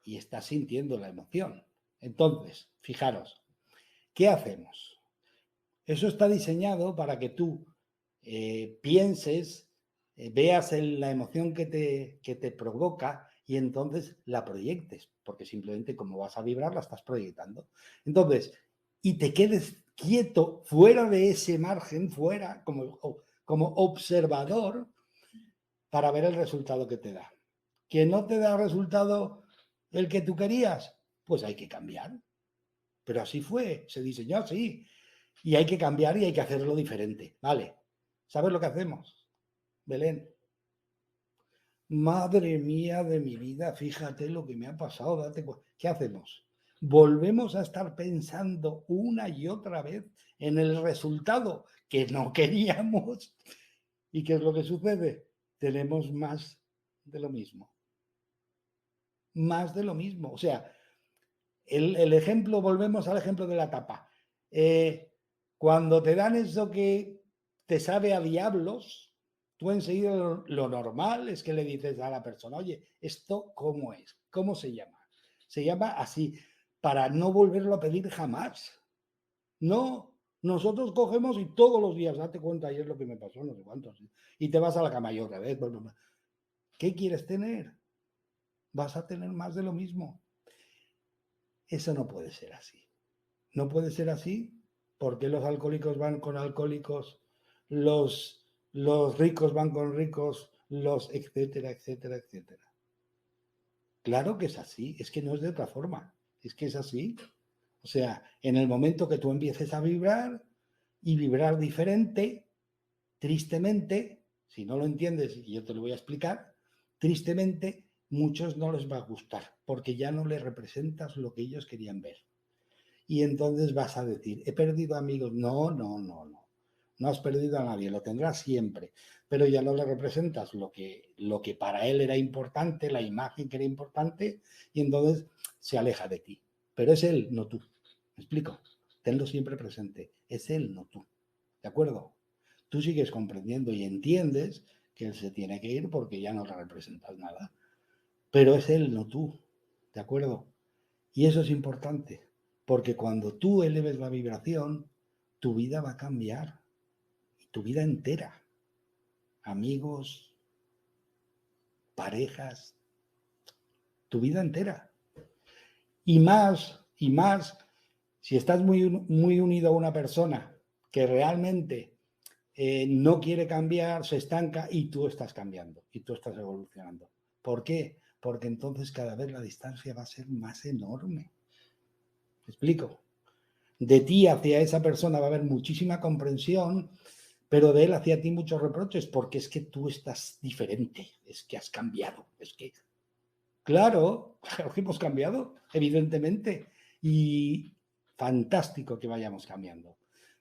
y estás sintiendo la emoción. Entonces, fijaros, ¿qué hacemos? Eso está diseñado para que tú pienses, veas la emoción que te provoca y entonces la proyectes, porque simplemente como vas a vibrar la estás proyectando. Entonces, y te quedes quieto fuera de ese margen, fuera como observador para ver el resultado que te da. ¿Que no te da resultado el que tú querías? Pues hay que cambiar. Pero así fue, se diseñó así. Y hay que cambiar y hay que hacerlo diferente. Vale. ¿Sabes lo que hacemos, Belén? Madre mía de mi vida, fíjate lo que me ha pasado. ¿Qué hacemos? Volvemos a estar pensando una y otra vez en el resultado que no queríamos. ¿Y qué es lo que sucede? Tenemos más de lo mismo. Más de lo mismo. O sea, el ejemplo, volvemos al ejemplo de la tapa. Cuando te dan eso que te sabe a diablos, tú enseguida lo normal es que le dices a la persona, oye, ¿esto cómo es? ¿Cómo se llama? Se llama así, para no volverlo a pedir jamás. No, nosotros cogemos y todos los días, date cuenta, ayer lo que me pasó, no sé cuántos, y te vas a la cama y otra vez. ¿Qué quieres tener? Vas a tener más de lo mismo. Eso no puede ser así. No puede ser así porque los alcohólicos van con alcohólicos, los ricos van con ricos, los etcétera, etcétera, etcétera. Claro que es así, es que no es de otra forma, es que es así. O sea, en el momento que tú empieces a vibrar y vibrar diferente, tristemente, si no lo entiendes y yo te lo voy a explicar, tristemente muchos no les va a gustar porque ya no les representas lo que ellos querían ver. Y entonces vas a decir, he perdido amigos. No, no, no, no. No has perdido a nadie, lo tendrás siempre. Pero ya no le representas lo que para él era importante, la imagen que era importante, y entonces se aleja de ti. Pero es él, no tú. ¿Me explico? Tenlo siempre presente. Es él, no tú. ¿De acuerdo? Tú sigues comprendiendo y entiendes que él se tiene que ir porque ya no le representas nada. Pero es él, no tú. ¿De acuerdo? Y eso es importante, porque cuando tú eleves la vibración, tu vida va a cambiar, tu vida entera. amigos, parejas, tu vida entera. Y más, si estás muy unido a una persona que realmente no quiere cambiar, se estanca y tú estás cambiando y tú estás evolucionando. ¿Por qué? Porque entonces cada vez la distancia va a ser más enorme. ¿Me explico? De ti hacia esa persona va a haber muchísima comprensión, pero de él hacia ti muchos reproches, porque es que tú estás diferente, es que has cambiado, es que... Claro, claro que hemos cambiado, evidentemente, y fantástico que vayamos cambiando,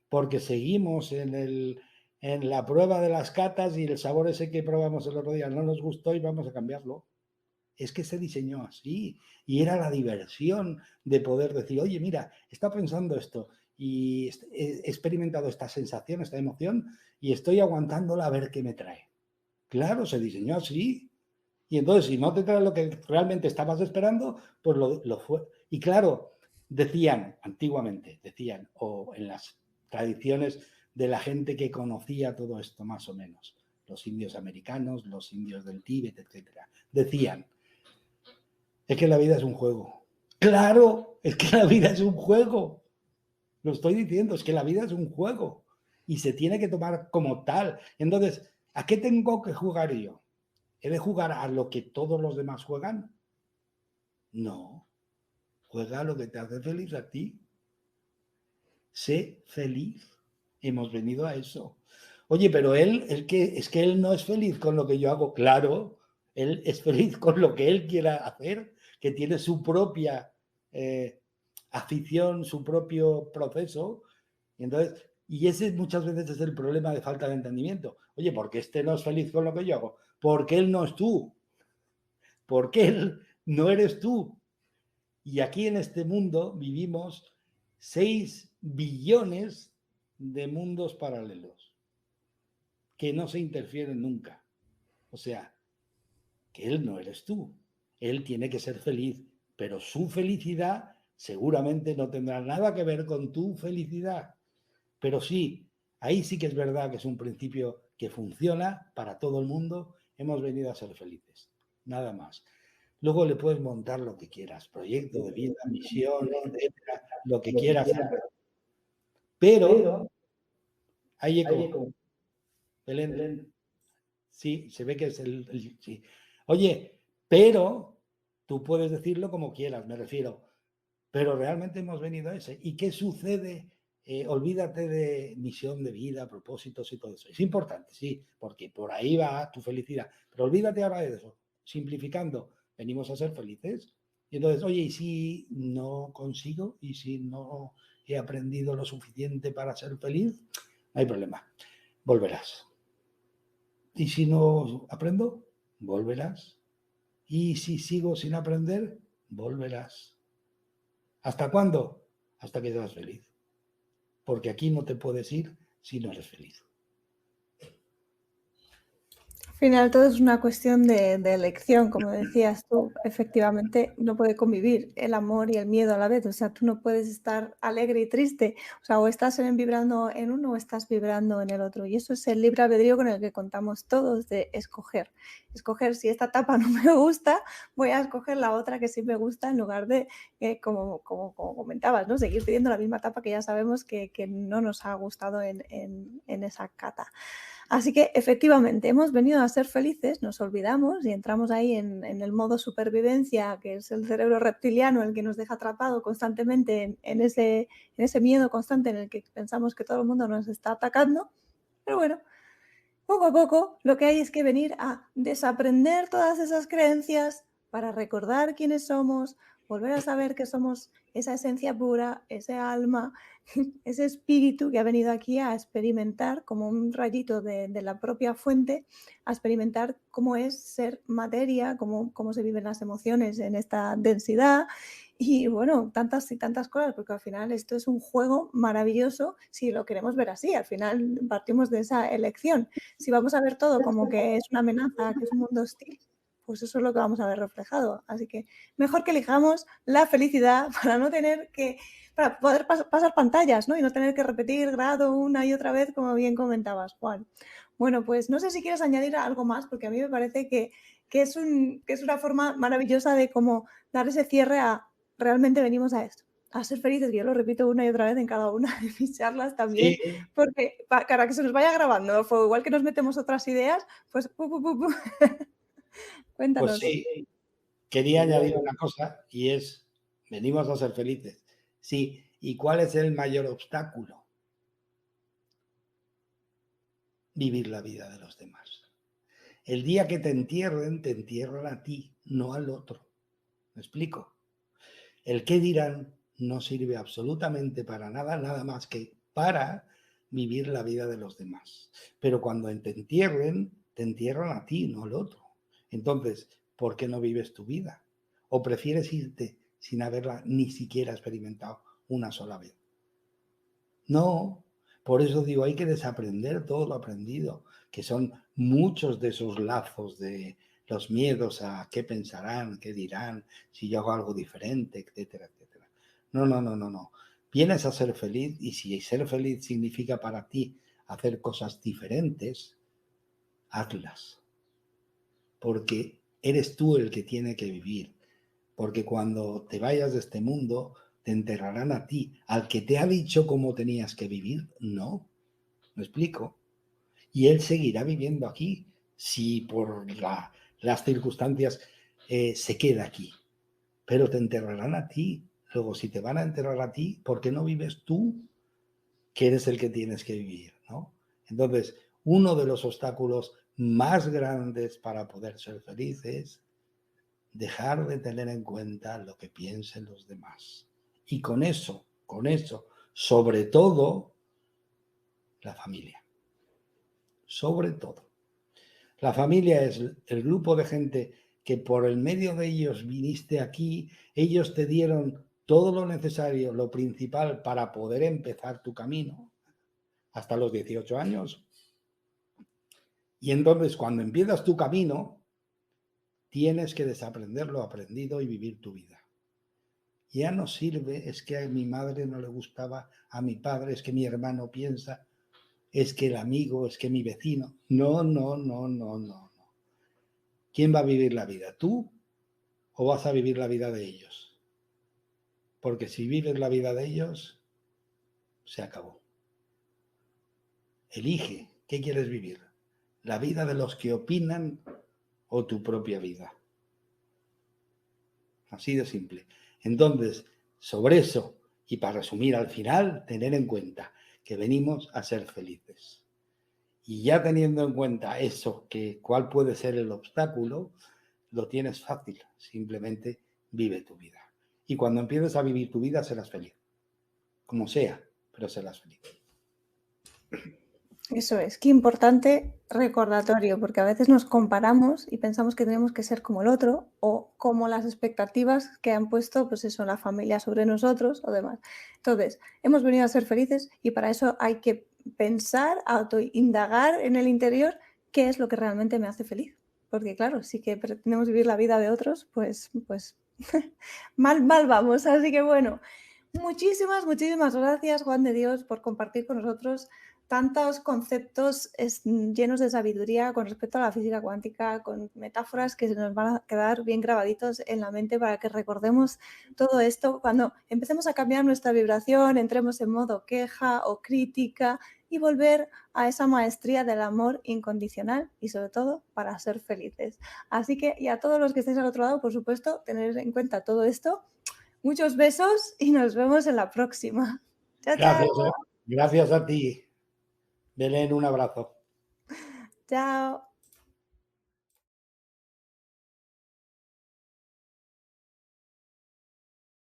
porque seguimos en la prueba de las catas y el sabor ese que probamos el otro día no nos gustó y vamos a cambiarlo. Es que se diseñó así y era la diversión de poder decir, oye, mira, está pensando esto y he experimentado esta sensación, esta emoción y estoy aguantándola a ver qué me trae. Claro, se diseñó así. Y entonces, si no te trae lo que realmente estabas esperando, pues lo fue. Y claro, antiguamente, o en las tradiciones de la gente que conocía todo esto más o menos, los indios americanos, los indios del Tíbet, etcétera, decían, es que la vida es un juego. Claro, es que la vida es un juego. Lo estoy diciendo, es que la vida es un juego y se tiene que tomar como tal. Entonces, ¿a qué tengo que jugar yo? ¿He de jugar a lo que todos los demás juegan? No. Juega a lo que te hace feliz a ti. Sé feliz. Hemos venido a eso. Oye, pero es que él no es feliz con lo que yo hago. Claro, él es feliz con lo que él quiera hacer, que tiene su propia afición, su propio proceso. Y ese muchas veces es el problema de falta de entendimiento. Oye, ¿por qué este no es feliz con lo que yo hago? Porque él no es tú. Porque él no eres tú. Y aquí en este mundo vivimos 6 billones de mundos paralelos que no se interfieren nunca. O sea, que él no eres tú. Él tiene que ser feliz, pero su felicidad seguramente no tendrá nada que ver con tu felicidad. Pero sí, ahí sí que es verdad que es un principio que funciona para todo el mundo. Hemos venido a ser felices, nada más. Luego le puedes montar lo que quieras, proyecto de vida, misión, etcétera, lo que quieras. Pero hay eco. Belén, sí, se ve que es sí. Oye, pero tú puedes decirlo como quieras, me refiero. Pero realmente hemos venido a ese. ¿Y qué sucede? Olvídate de misión de vida, propósitos y todo eso. Es importante, sí, porque por ahí va tu felicidad. Pero olvídate ahora de eso. Simplificando, venimos a ser felices. Y entonces, oye, ¿y si no consigo? ¿Y si no he aprendido lo suficiente para ser feliz? No hay problema. Volverás. ¿Y si no aprendo? Volverás. ¿Y si sigo sin aprender? Volverás. ¿Hasta cuándo? Hasta que seas feliz. Porque aquí no te puedes ir si no eres feliz. Al final todo es una cuestión de elección, como decías tú. Efectivamente, no puede convivir el amor y el miedo a la vez. O sea, tú no puedes estar alegre y triste. O sea, o estás vibrando en uno o estás vibrando en el otro. Y eso es el libre albedrío con el que contamos todos, de escoger. Escoger, si esta etapa no me gusta, voy a escoger la otra que sí me gusta, en lugar de, como comentabas, ¿no? Seguir pidiendo la misma etapa que ya sabemos que no nos ha gustado en esa cata. Así que efectivamente hemos venido a ser felices, nos olvidamos y entramos ahí en el modo supervivencia, que es el cerebro reptiliano el que nos deja atrapado constantemente en ese miedo constante en el que pensamos que todo el mundo nos está atacando. Pero bueno, poco a poco lo que hay es que venir a desaprender todas esas creencias para recordar quiénes somos, volver a saber que somos esa esencia pura, ese alma, ese espíritu que ha venido aquí a experimentar como un rayito de la propia fuente, a experimentar cómo es ser materia, cómo se viven las emociones en esta densidad y bueno, tantas y tantas cosas, porque al final esto es un juego maravilloso si lo queremos ver así. Al final partimos de esa elección. Si vamos a ver todo como que es una amenaza, que es un mundo hostil, pues eso es lo que vamos a ver reflejado. Así que mejor que elijamos la felicidad para no tener que, para poder pasar pantallas, ¿no? Y no tener que repetir grado una y otra vez, como bien comentabas, Juan. Bueno, pues no sé si quieres añadir algo más, porque a mí me parece que es una forma maravillosa de cómo dar ese cierre a realmente venimos a esto, a ser felices, que yo lo repito una y otra vez en cada una de mis charlas también, Sí, porque para que se nos vaya grabando, igual que nos metemos otras ideas, pues pues Cuéntanos. sí, quería añadir una cosa y es, venimos a ser felices. Sí, ¿y cuál es el mayor obstáculo? Vivir la vida de los demás. El día que te entierran a ti, no al otro. ¿Me explico? El qué dirán no sirve absolutamente para nada, nada más que para vivir la vida de los demás. Pero cuando te entierran a ti, no al otro. Entonces, ¿por qué no vives tu vida? ¿O prefieres irte sin haberla ni siquiera experimentado una sola vez? No, por eso digo, hay que desaprender todo lo aprendido, que son muchos de esos lazos de los miedos a qué pensarán, qué dirán, si yo hago algo diferente, etcétera, etcétera. No, no, no, no, no. Vienes a ser feliz y si ser feliz significa para ti hacer cosas diferentes, hazlas, porque eres tú el que tiene que vivir, porque cuando te vayas de este mundo, te enterrarán a ti. Al que te ha dicho cómo tenías que vivir, no. ¿Me explico? Y él seguirá viviendo aquí si por las circunstancias se queda aquí. Pero te enterrarán a ti. Luego, si te van a enterrar a ti, ¿por qué no vives tú, que eres el que tienes que vivir? ¿No? Entonces, uno de los obstáculos más grandes para poder ser feliz es dejar de tener en cuenta lo que piensen los demás. Y con eso, sobre todo, la familia. Sobre todo. La familia es el grupo de gente que por el medio de ellos viniste aquí, ellos te dieron todo lo necesario, lo principal para poder empezar tu camino hasta los 18 años. Y entonces cuando empiezas tu camino, tienes que desaprender lo aprendido y vivir tu vida. Ya no sirve, es que a mi madre no le gustaba, a mi padre, es que mi hermano piensa, es que el amigo, es que mi vecino. No, no, no, no, no. ¿Quién va a vivir la vida? ¿Tú o vas a vivir la vida de ellos? Porque si vives la vida de ellos, se acabó. Elige, ¿qué quieres vivir? ¿La vida de los que opinan o tu propia vida? Así de simple. Entonces, sobre eso, y para resumir al final, tener en cuenta que venimos a ser felices. Y ya teniendo en cuenta eso, que cuál puede ser el obstáculo, lo tienes fácil. Simplemente vive tu vida. Y cuando empieces a vivir tu vida, serás feliz. Como sea, pero serás feliz. Eso es, qué importante recordatorio, porque a veces nos comparamos y pensamos que tenemos que ser como el otro o como las expectativas que han puesto, pues eso, la familia sobre nosotros o demás. Entonces, hemos venido a ser felices y para eso hay que pensar, autoindagar en el interior qué es lo que realmente me hace feliz. Porque claro, si que pretendemos vivir la vida de otros, pues mal vamos. Así que bueno, muchísimas gracias, Juan de Dios, por compartir con nosotros tantos conceptos llenos de sabiduría con respecto a la física cuántica, con metáforas que se nos van a quedar bien grabaditos en la mente para que recordemos todo esto cuando empecemos a cambiar nuestra vibración, entremos en modo queja o crítica y volver a esa maestría del amor incondicional y sobre todo para ser felices. Así que, y a todos los que estéis al otro lado, por supuesto, tener en cuenta todo esto. Muchos besos y nos vemos en la próxima. Chao, chao. Gracias, gracias a ti, Belén, un abrazo. Chao.